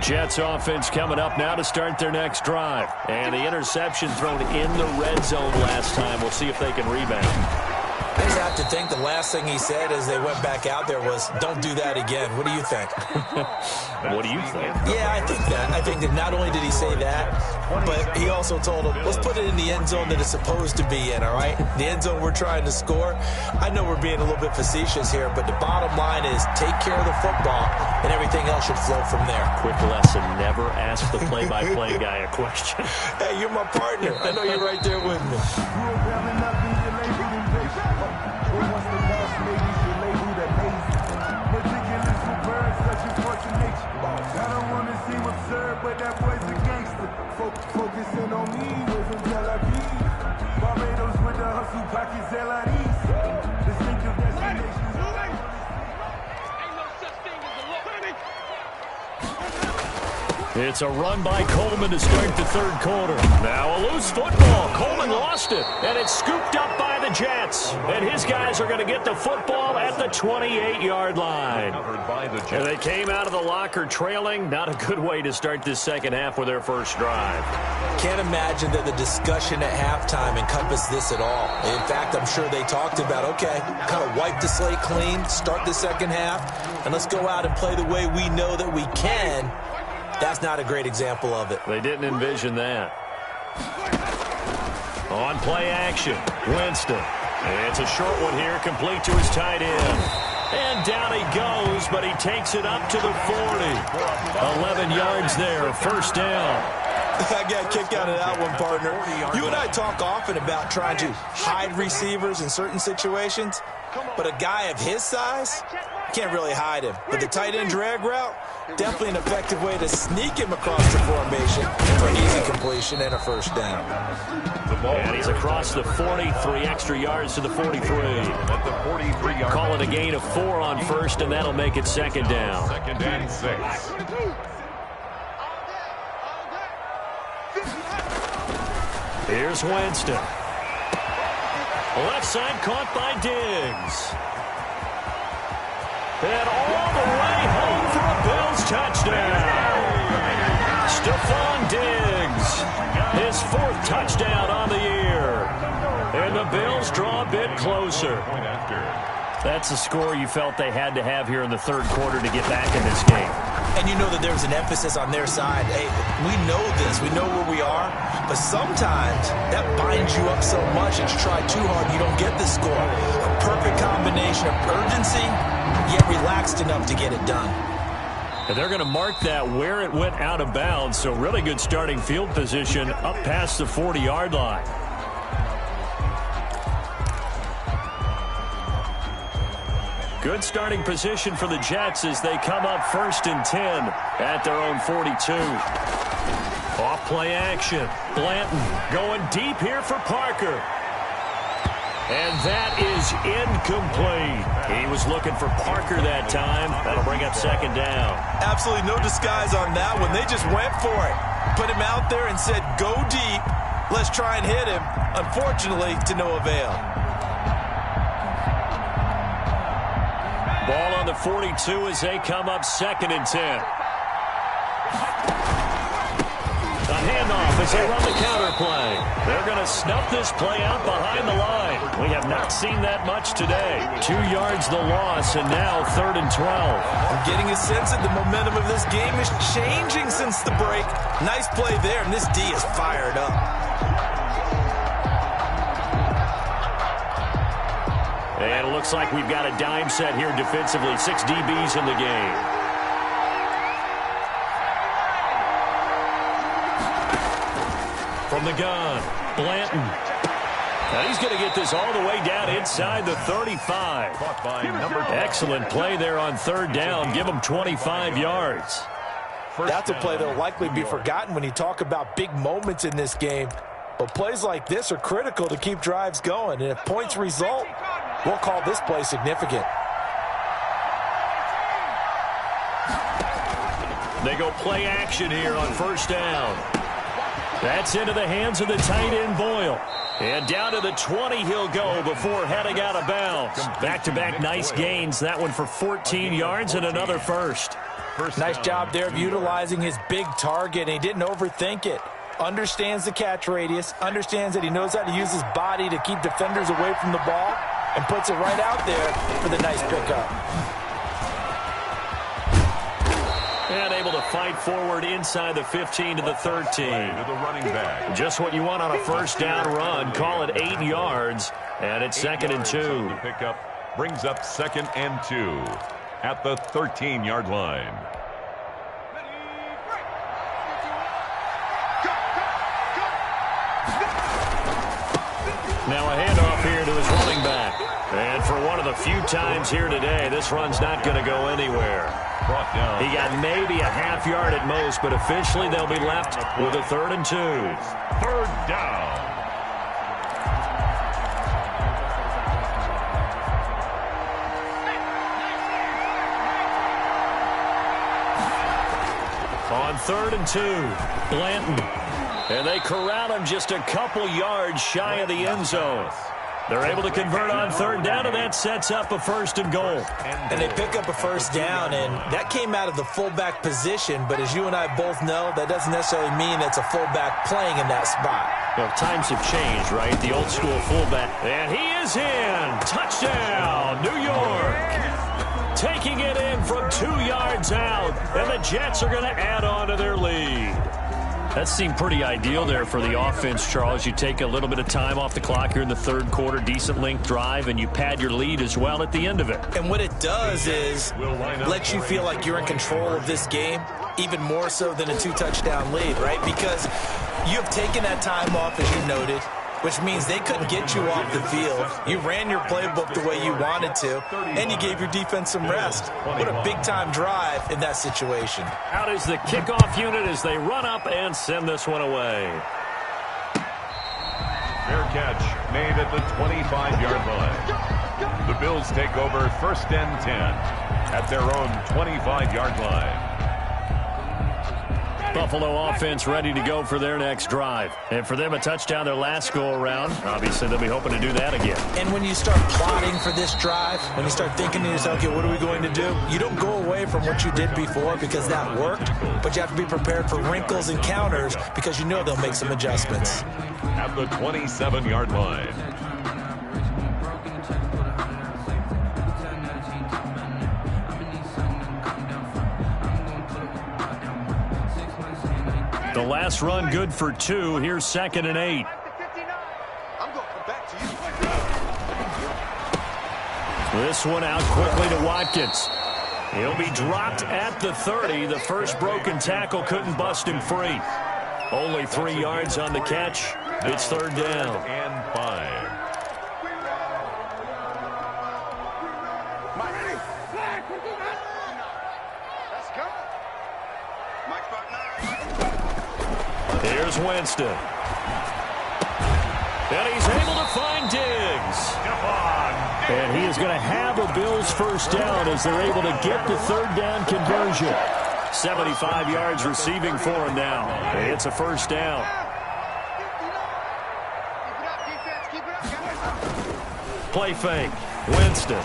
Jets offense coming up now to start their next drive. And the interception thrown in the red zone last time. We'll see if they can rebound. I just have to think the last thing he said as they went back out there was, don't do that again. What do you think? What do you think? Yeah, I think that. I think that not only did he say that, but he also told him, let's put it in the end zone that it's supposed to be in, all right? The end zone we're trying to score. I know we're being a little bit facetious here, but the bottom line is take care of the football, and everything else should flow from there. Quick lesson, never ask the play-by-play guy a question. Hey, you're my partner. I know you're right there with me. But that boy's a gangster. Focusing on me wasn't Tel Aviv. Barbados with the hustle pockets, LREs. Distinctive destinations. Ain't no such thing as a look. It's a run by Coleman to start the third quarter. Now a loose football. Coleman lost it, and it's scooped up by the Jets. And his guys are going to get the football at the 28-yard line. And they came out of the locker trailing. Not a good way to start this second half with their first drive. Can't imagine that the discussion at halftime encompassed this at all. In fact, I'm sure they talked about, okay, kind of wipe the slate clean, start the second half, and let's go out and play the way we know that we can. That's not a great example of it. They didn't envision that. On play action, Winston. It's a short one here, complete to his tight end. And down he goes, but he takes it up to the 40. 11 yards there, first down. I got a kick out of that one, partner. You and I talk often about trying to hide receivers in certain situations, but a guy of his size, can't really hide him. But the tight end drag route, definitely an effective way to sneak him across the formation for an easy completion and a first down. And he's across the 40, 3 extra yards to the 43. Call it a gain of 4 on first, and that'll make it second down. 2nd and 6. Here's Winston. Left side caught by Diggs. And all the way home for a Bills touchdown. Stephon Diggs, his 4th touchdown on the year. And the Bills draw a bit closer. That's a score you felt they had to have here in the third quarter to get back in this game. And you know that there was an emphasis on their side. Hey, we know this. We know where we are. But sometimes that binds you up so much that you try too hard, you don't get the score. A perfect combination of urgency, yet relaxed enough to get it done. And they're going to mark that where it went out of bounds. So really good starting field position up past the 40-yard line. Good starting position for the Jets as they come up 1st and 10 at their own 42. Off play action. Blanton going deep here for Parker. And that is incomplete. He was looking for Parker that time. That'll bring up second down. Absolutely no disguise on that one. They just went for it. Put him out there and said, go deep. Let's try and hit him. Unfortunately, to no avail. Ball on the 42 as they come up 2nd and 10. A handoff as they run the counter play. They're going to snuff this play out behind the line. We have not seen that much today. 2 yards the loss, and now 3rd and 12. I'm getting a sense that the momentum of this game is changing since the break. Nice play there, and this D is fired up. And it looks like we've got a dime set here defensively. 6 DBs in the game. From the gun, Blanton. Now he's going to get this all the way down inside the 35. Excellent play there on 3rd down. Give him 25 yards. That's a play that will likely be forgotten when you talk about big moments in this game. But plays like this are critical to keep drives going. And if points result, we'll call this play significant. They go play action here on 1st down. That's into the hands of the tight end, Boyle. And down to the 20 he'll go before heading out of bounds. Back-to-back nice gains. That one for 14 yards and another first. Nice job there of utilizing his big target. And he didn't overthink it. Understands the catch radius. Understands that he knows how to use his body to keep defenders away from the ball. And puts it right out there for the nice pickup. And able to fight forward inside the 15 to the 13. Just what you want on a 1st down run. Call it 8 yards. And it's 2nd and 2. The pickup brings up 2nd and 2 at the 13-yard line. Now a handoff here to his running back. And for one of the few times here today, this run's not going to go anywhere. He got maybe a half yard at most, but officially they'll be left with a 3rd and 2. 3rd down. On 3rd and 2, Blanton. And they corral him just a couple yards shy of the end zone. They're able to convert on 3rd down, and that sets up a 1st and goal. And they pick up a 1st down, and that came out of the fullback position. But as you and I both know, that doesn't necessarily mean it's a fullback playing in that spot. Well, times have changed, right? The old school fullback. And he is in. Touchdown, New York. Taking it in from 2 yards out, and the Jets are going to add on to their lead. That seemed pretty ideal there for the offense, Charles. You take a little bit of time off the clock here in the 3rd quarter, decent length drive, and you pad your lead as well at the end of it. And what it does is let you feel like you're in control of this game, even more so than a 2-touchdown lead, right? Because you have taken that time off, as you noted, which means they couldn't get you off the field. You ran your playbook the way you wanted to, and you gave your defense some rest. What a big-time drive in that situation. Out is the kickoff unit as they run up and send this one away. Fair catch made at the 25-yard line. The Bills take over 1st and 10 at their own 25-yard line. Buffalo offense ready to go for their next drive. And for them, a touchdown their last go-around. Obviously, they'll be hoping to do that again. And when you start plotting for this drive, when you start thinking to yourself, okay, what are we going to do? You don't go away from what you did before because that worked, but you have to be prepared for wrinkles and counters because you know they'll make some adjustments. At the 27-yard line. The last run good for 2. Here's 2nd and 8. This one out quickly to Watkins. He'll be dropped at the 30. The first broken tackle couldn't bust him free. Only 3 yards on the catch. It's 3rd down. And 5. Here's Winston. And he's able to find Diggs. And he is going to have a Bills 1st down as they're able to get the 3rd down conversion. 75 yards receiving for him now. And it's a 1st down. Play fake. Winston.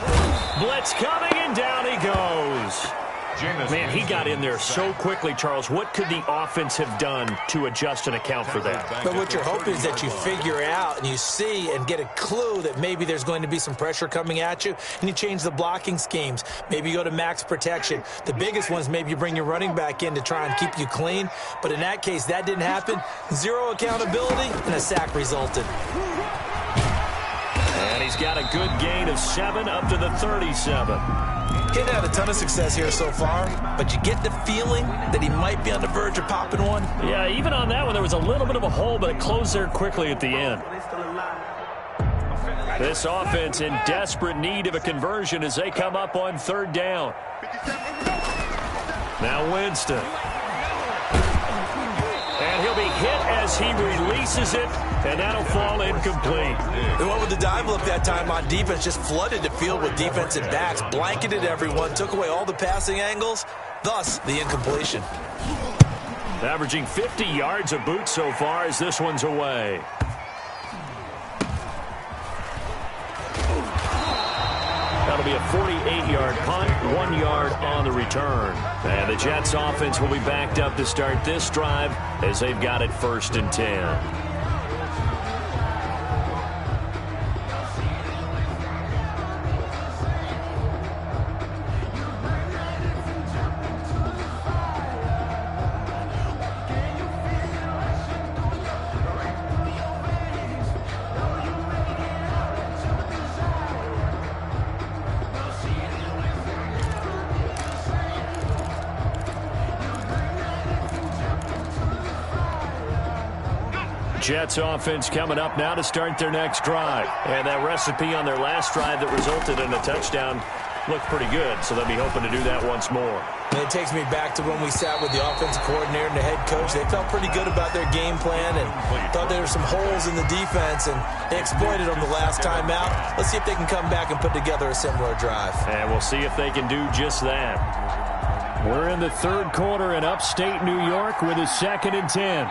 Blitz coming, and down he goes. Man, he got in there so quickly, Charles. What could the offense have done to adjust and account for that? But what you're hoping is that you figure out and you see and get a clue that maybe there's going to be some pressure coming at you, and you change the blocking schemes. Maybe you go to max protection. The biggest one is maybe you bring your running back in to try and keep you clean. But in that case, that didn't happen. Zero accountability, and a sack resulted. And he's got a good gain of 7 up to the 37. He hadn't had a ton of success here so far, but you get the feeling that he might be on the verge of popping one. Yeah, even on that one, there was a little bit of a hole, but it closed there quickly at the end. This offense in desperate need of a conversion as they come up on 3rd down. Now Winston. And he'll be hit as he releases it, and that'll fall incomplete. They went with the dive look that time on defense, just flooded the field with defensive backs, blanketed everyone, took away all the passing angles, thus the incompletion. Averaging 50 yards a boot so far as this one's away. That'll be a 48-yard punt, 1 yard on the return. And the Jets offense will be backed up to start this drive as they've got it 1st and 10. Jets offense coming up now to start their next drive. And that recipe on their last drive that resulted in a touchdown looked pretty good, so they'll be hoping to do that once more. And it takes me back to when we sat with the offensive coordinator and the head coach. They felt pretty good about their game plan and thought there were some holes in the defense, and they exploited them the last time out. Let's see if they can come back and put together a similar drive. And we'll see if they can do just that. We're in the 3rd quarter in upstate New York with a 2nd and 10.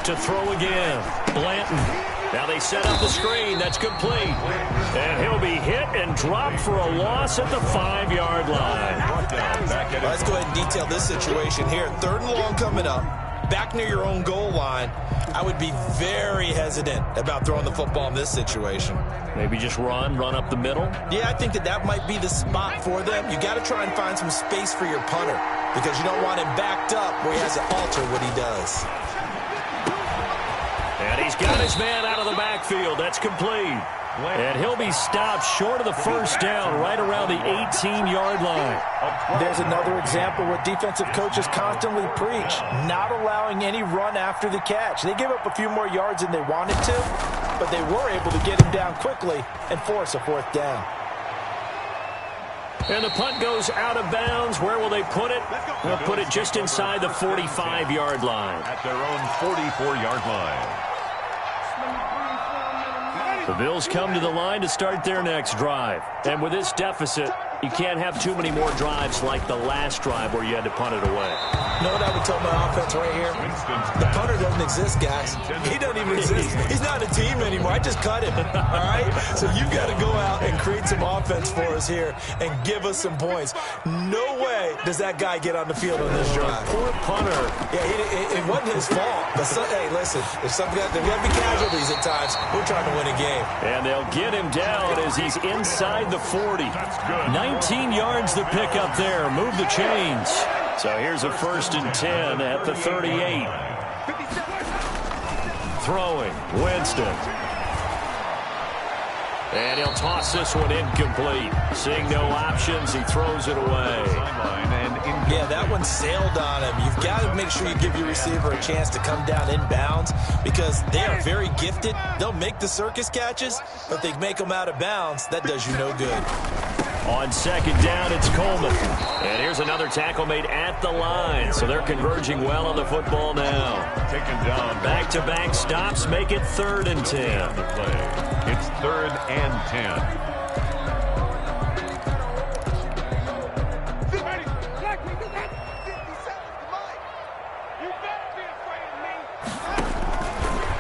To throw again, Blanton. Now they set up the screen. That's complete. And he'll be hit and dropped for a loss at the 5-yard line. Let's go ahead and detail this situation here. 3rd and long coming up. Back near your own goal line. I would be very hesitant about throwing the football in this situation. Maybe just run up the middle? Yeah, I think that might be the spot for them. You got to try and find some space for your punter because you don't want him backed up where he has to alter what he does. And he's got his man out of the backfield. That's complete. And he'll be stopped short of the 1st down right around the 18-yard line. There's another example what defensive coaches constantly preach, not allowing any run after the catch. They gave up a few more yards than they wanted to, but they were able to get him down quickly and force a 4th down. And the punt goes out of bounds. Where will they put it? They'll put it just inside the 45-yard line. At their own 44-yard line. The Bills come to the line to start their next drive. And with this deficit, you can't have too many more drives like the last drive where you had to punt it away. You know what I would tell my offense right here? The punter doesn't exist, guys. He doesn't even exist. He's not a team anymore. I just cut him, all right? So you've got to go out and create some offense for us here and give us some points. No way does that guy get on the field on this drive. Poor punter. Yeah, it wasn't his fault. But hey, listen, there's got to be casualties at times. We're trying to win a game. And they'll get him down as he's inside the 40. 19 yards to pick up there. Move the chains. So here's a 1st and 10 at the 38. Throwing, Winston. And he'll toss this one incomplete. Seeing no options, he throws it away. Yeah, that one sailed on him. You've got to make sure you give your receiver a chance to come down inbounds because they are very gifted. They'll make the circus catches, but they make them out of bounds. That does you no good. On 2nd down, it's Coleman. And here's another tackle made at the line. So they're converging well on the football now. Taken down. Back-to-back stops make it 3rd and 10. It's 3rd and 10.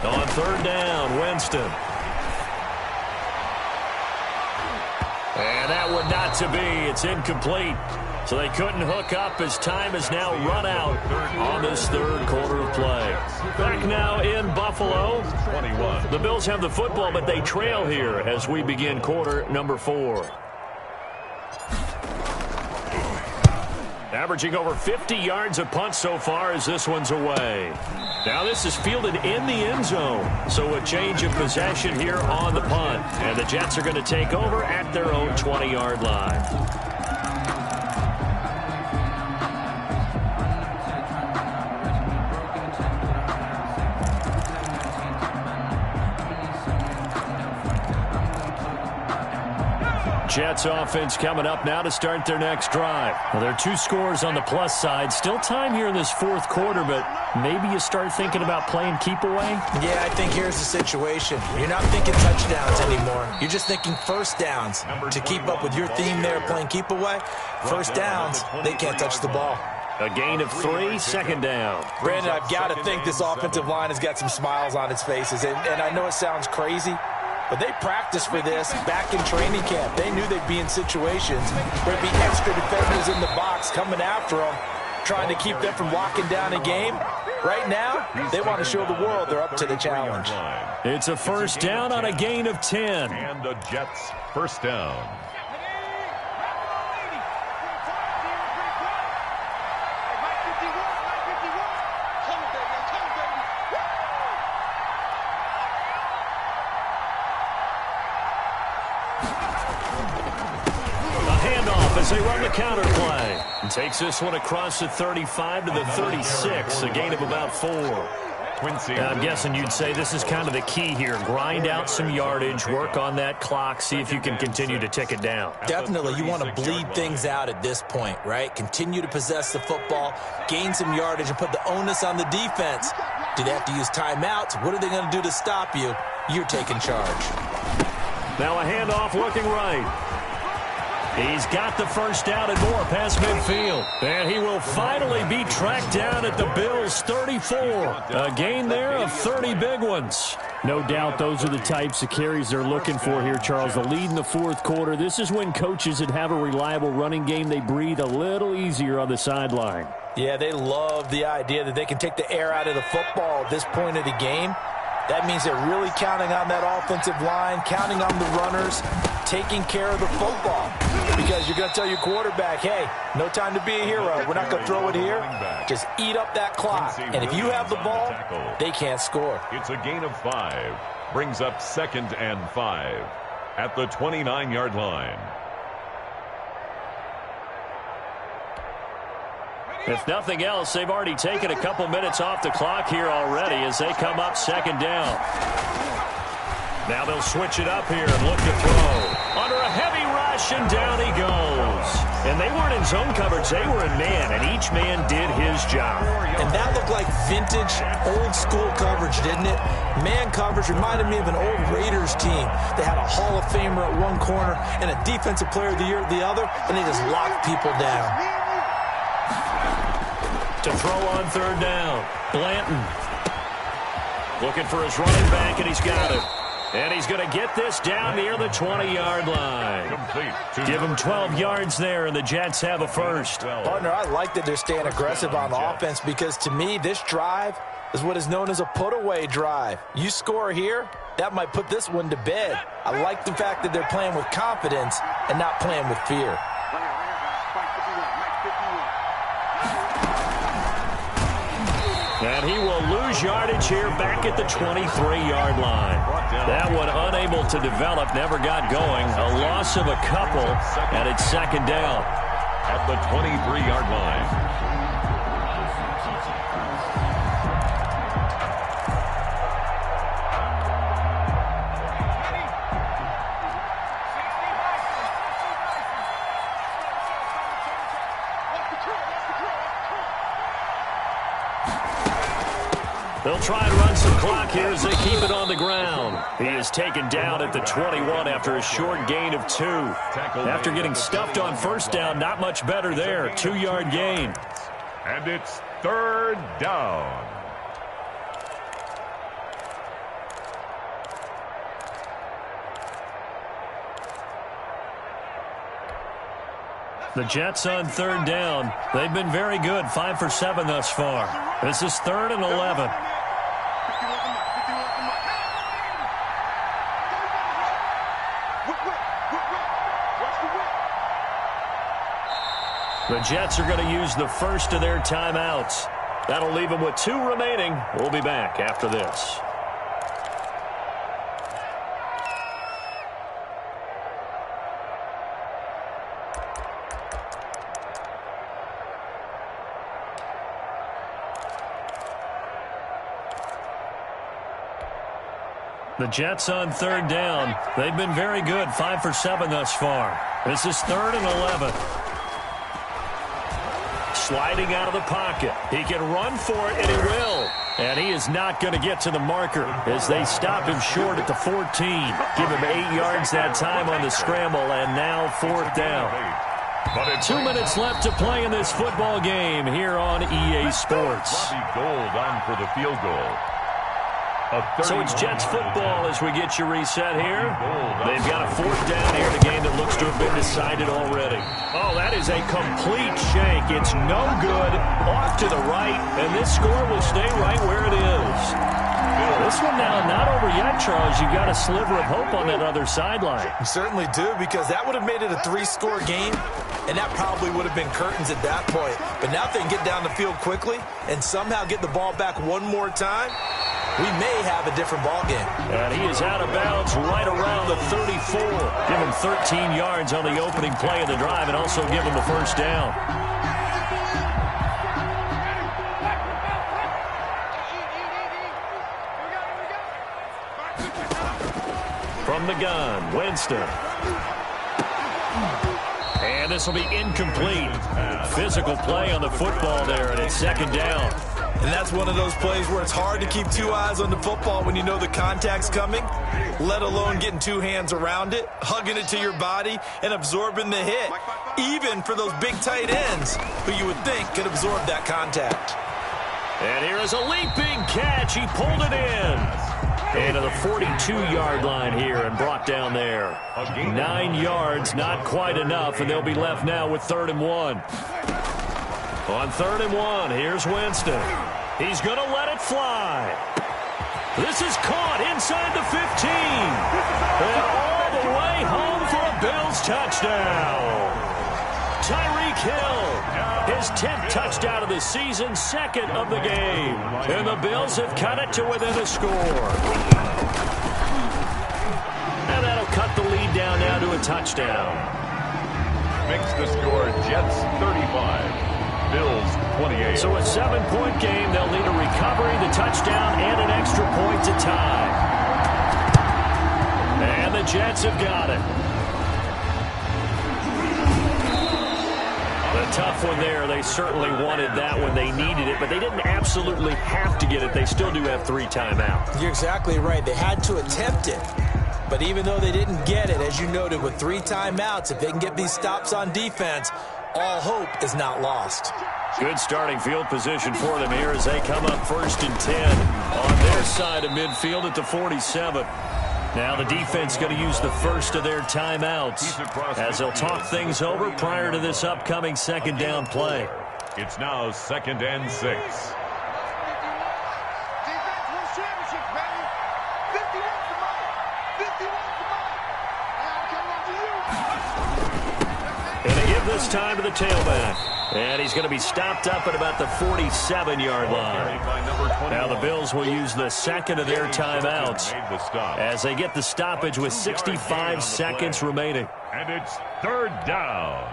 On 3rd down, Winston. And that one but not to be. It's incomplete. So they couldn't hook up as time has now run out on this third quarter of play. Back now in Buffalo. The Bills have the football, but they trail here as we begin quarter number 4. Averaging over 50 yards a punt so far as this one's away. Now this is fielded in the end zone. So a change of possession here on the punt. And the Jets are going to take over at their own 20-yard line. Jets offense coming up now to start their next drive. Well, there are 2 scores on the plus side. Still time here in this fourth quarter, but maybe you start thinking about playing keep away? Yeah, I think here's the situation. You're not thinking touchdowns anymore. You're just thinking first downs. To keep up with your theme there, playing keep away, first downs, they can't touch the ball. A gain of 3, second down. Brandon, I've got to think this offensive line has got some smiles on its faces. And I know it sounds crazy, but they practiced for this back in training camp. They knew they'd be in situations where there'd be extra defenders in the box coming after them, trying to keep them from locking down a game. Right now, they want to show the world they're up to the challenge. It's a first down on a gain of 10. And the Jets first down. As they run the counter play. And takes this one across the 35 to the 36, a gain of about 4. I'm guessing you'd say this is kind of the key here. Grind out some yardage, work on that clock, see if you can continue to tick it down. Definitely. You want to bleed things out at this point, right? Continue to possess the football, gain some yardage, and put the onus on the defense. Do they have to use timeouts? What are they going to do to stop you? You're taking charge. Now a handoff looking right. He's got the first down and more past midfield. And he will finally be tracked down at the Bills' 34. A gain there of 30 big ones. No doubt those are the types of carries they're looking for here, Charles. The lead in the fourth quarter. This is when coaches that have a reliable running game, they breathe a little easier on the sideline. Yeah, they love the idea that they can take the air out of the football at this point of the game. That means they're really counting on that offensive line, counting on the runners, taking care of the football. Because you're going to tell your quarterback, hey, no time to be a hero. We're not going to throw it here. Just eat up that clock. And if you have the ball, they can't score. It's a gain of 5. Brings up 2nd and 5 at the 29-yard line. If nothing else, they've already taken a couple minutes off the clock here already as they come up 2nd down. Now they'll switch it up here and look to throw. Under a heavy rush, and down he goes. And they weren't in zone coverage. They were in man, and each man did his job. And that looked like vintage, old-school coverage, didn't it? Man coverage reminded me of an old Raiders team. They had a Hall of Famer at one corner and a Defensive Player of the Year at the other, and they just locked people down. To throw on 3rd down, Blanton looking for his running back, and he's got it. And he's going to get this down near the 20-yard line. Give him 12 yards there, and the Jets have a first. Partner, I like that they're staying aggressive on offense because, to me, this drive is what is known as a put-away drive. You score here, that might put this one to bed. I like the fact that they're playing with confidence and not playing with fear. And he will lose yardage here back at the 23-yard line. That one unable to develop, never got going. A loss of a couple, and it's 2nd down. At the 23-yard line. They'll try and run some clock here as they keep it on the ground. He is taken down at the 21 after a short gain of 2. After getting stuffed on 1st down, not much better there. 2-yard gain. And it's 3rd down. The Jets on third down. They've been very good, 5 for 7 thus far. This is 3rd and 11. The Jets are going to use the first of their timeouts. That'll leave them with 2 remaining. We'll be back after this. The Jets on third down. They've been very good, 5 for 7 thus far. This is 3rd and 11. Sliding out of the pocket. He can run for it, and he will. And he is not going to get to the marker as they stop him short at the 14. Give him 8 yards that time on the scramble, and now 4th down. 2 minutes left to play in this football game here on EA Sports. Gold on for the field goal. So it's Jets football as we get you reset here. They've got a 4th down here in a game that looks to have been decided already. Oh, that is a complete shank. It's no good. Off to the right, and this score will stay right where it is. This one now not over yet, Charles. You've got a sliver of hope on that other sideline. You certainly do, because that would have made it a 3-score game, and that probably would have been curtains at that point. But now if they can get down the field quickly and somehow get the ball back one more time, we may have a different ball game. And he is out of bounds right around the 34. Give him 13 yards on the opening play of the drive and also give him the first down. From the gun, Winston. And this will be incomplete. Physical play on the football there, and it's 2nd down. And that's one of those plays where it's hard to keep 2 eyes on the football when you know the contact's coming, let alone getting 2 hands around it, hugging it to your body, and absorbing the hit, even for those big tight ends who you would think could absorb that contact. And here is a leaping catch. He pulled it in. And to the 42-yard line here and brought down there. 9 yards, not quite enough, and they'll be left now with 3rd and 1. On 3rd and 1, here's Winston. He's going to let it fly. This is caught inside the 15. And all the way home for a Bills touchdown. Tyreek Hill, his 10th touchdown of the season, 2nd of the game. And the Bills have cut it to within a score. And that'll cut the lead down now to a touchdown. Makes the score Jets 35. Bills 28. So a 7-point game. They'll need a recovery, the touchdown, and an extra point to tie. And the Jets have got it. A tough one there. They certainly wanted that one. They needed it, but they didn't absolutely have to get it. They still do have 3 timeouts. You're exactly right. They had to attempt it. But even though they didn't get it, as you noted, with 3 timeouts, if they can get these stops on defense, all hope is not lost. Good starting field position for them here as they come up 1st and 10 on their side of midfield at the 47. Now the defense going to use the first of their timeouts as they'll talk things over prior to this upcoming 2nd down play. It's now 2nd and 6. And they give this time to the tailback. And he's going to be stopped up at about the 47-yard line. Now the Bills will use the 2nd of their timeouts as they get the stoppage with 65 seconds remaining. And it's 3rd down.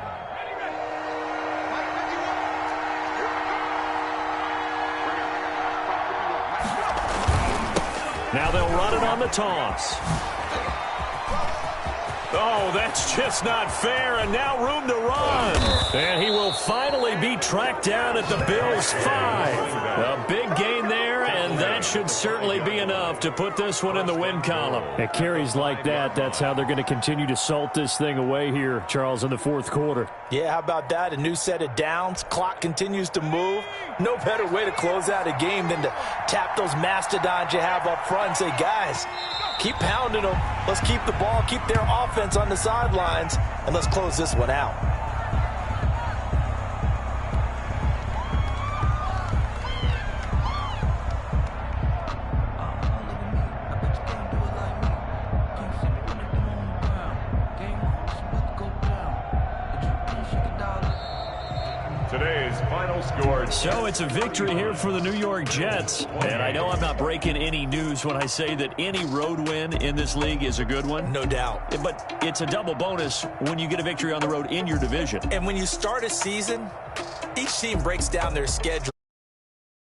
Now they'll run it on the toss. Oh, that's just not fair, and now room to run. And he will finally be tracked down at the Bills' 5. A big gain there, and that should certainly be enough to put this one in the win column. At carries like that, that's how they're going to continue to salt this thing away here, Charles, in the 4th quarter. Yeah, how about that? A new set of downs. Clock continues to move. No better way to close out a game than to tap those mastodons you have up front and say, guys, keep pounding them. Let's keep the ball, keep their offense on the sidelines, and let's close this one out. His final score. So it's a victory here for the New York Jets. And I know I'm not breaking any news when I say that any road win in this league is a good one. No doubt. But it's a double bonus when you get a victory on the road in your division. And when you start a season, each team breaks down their schedule.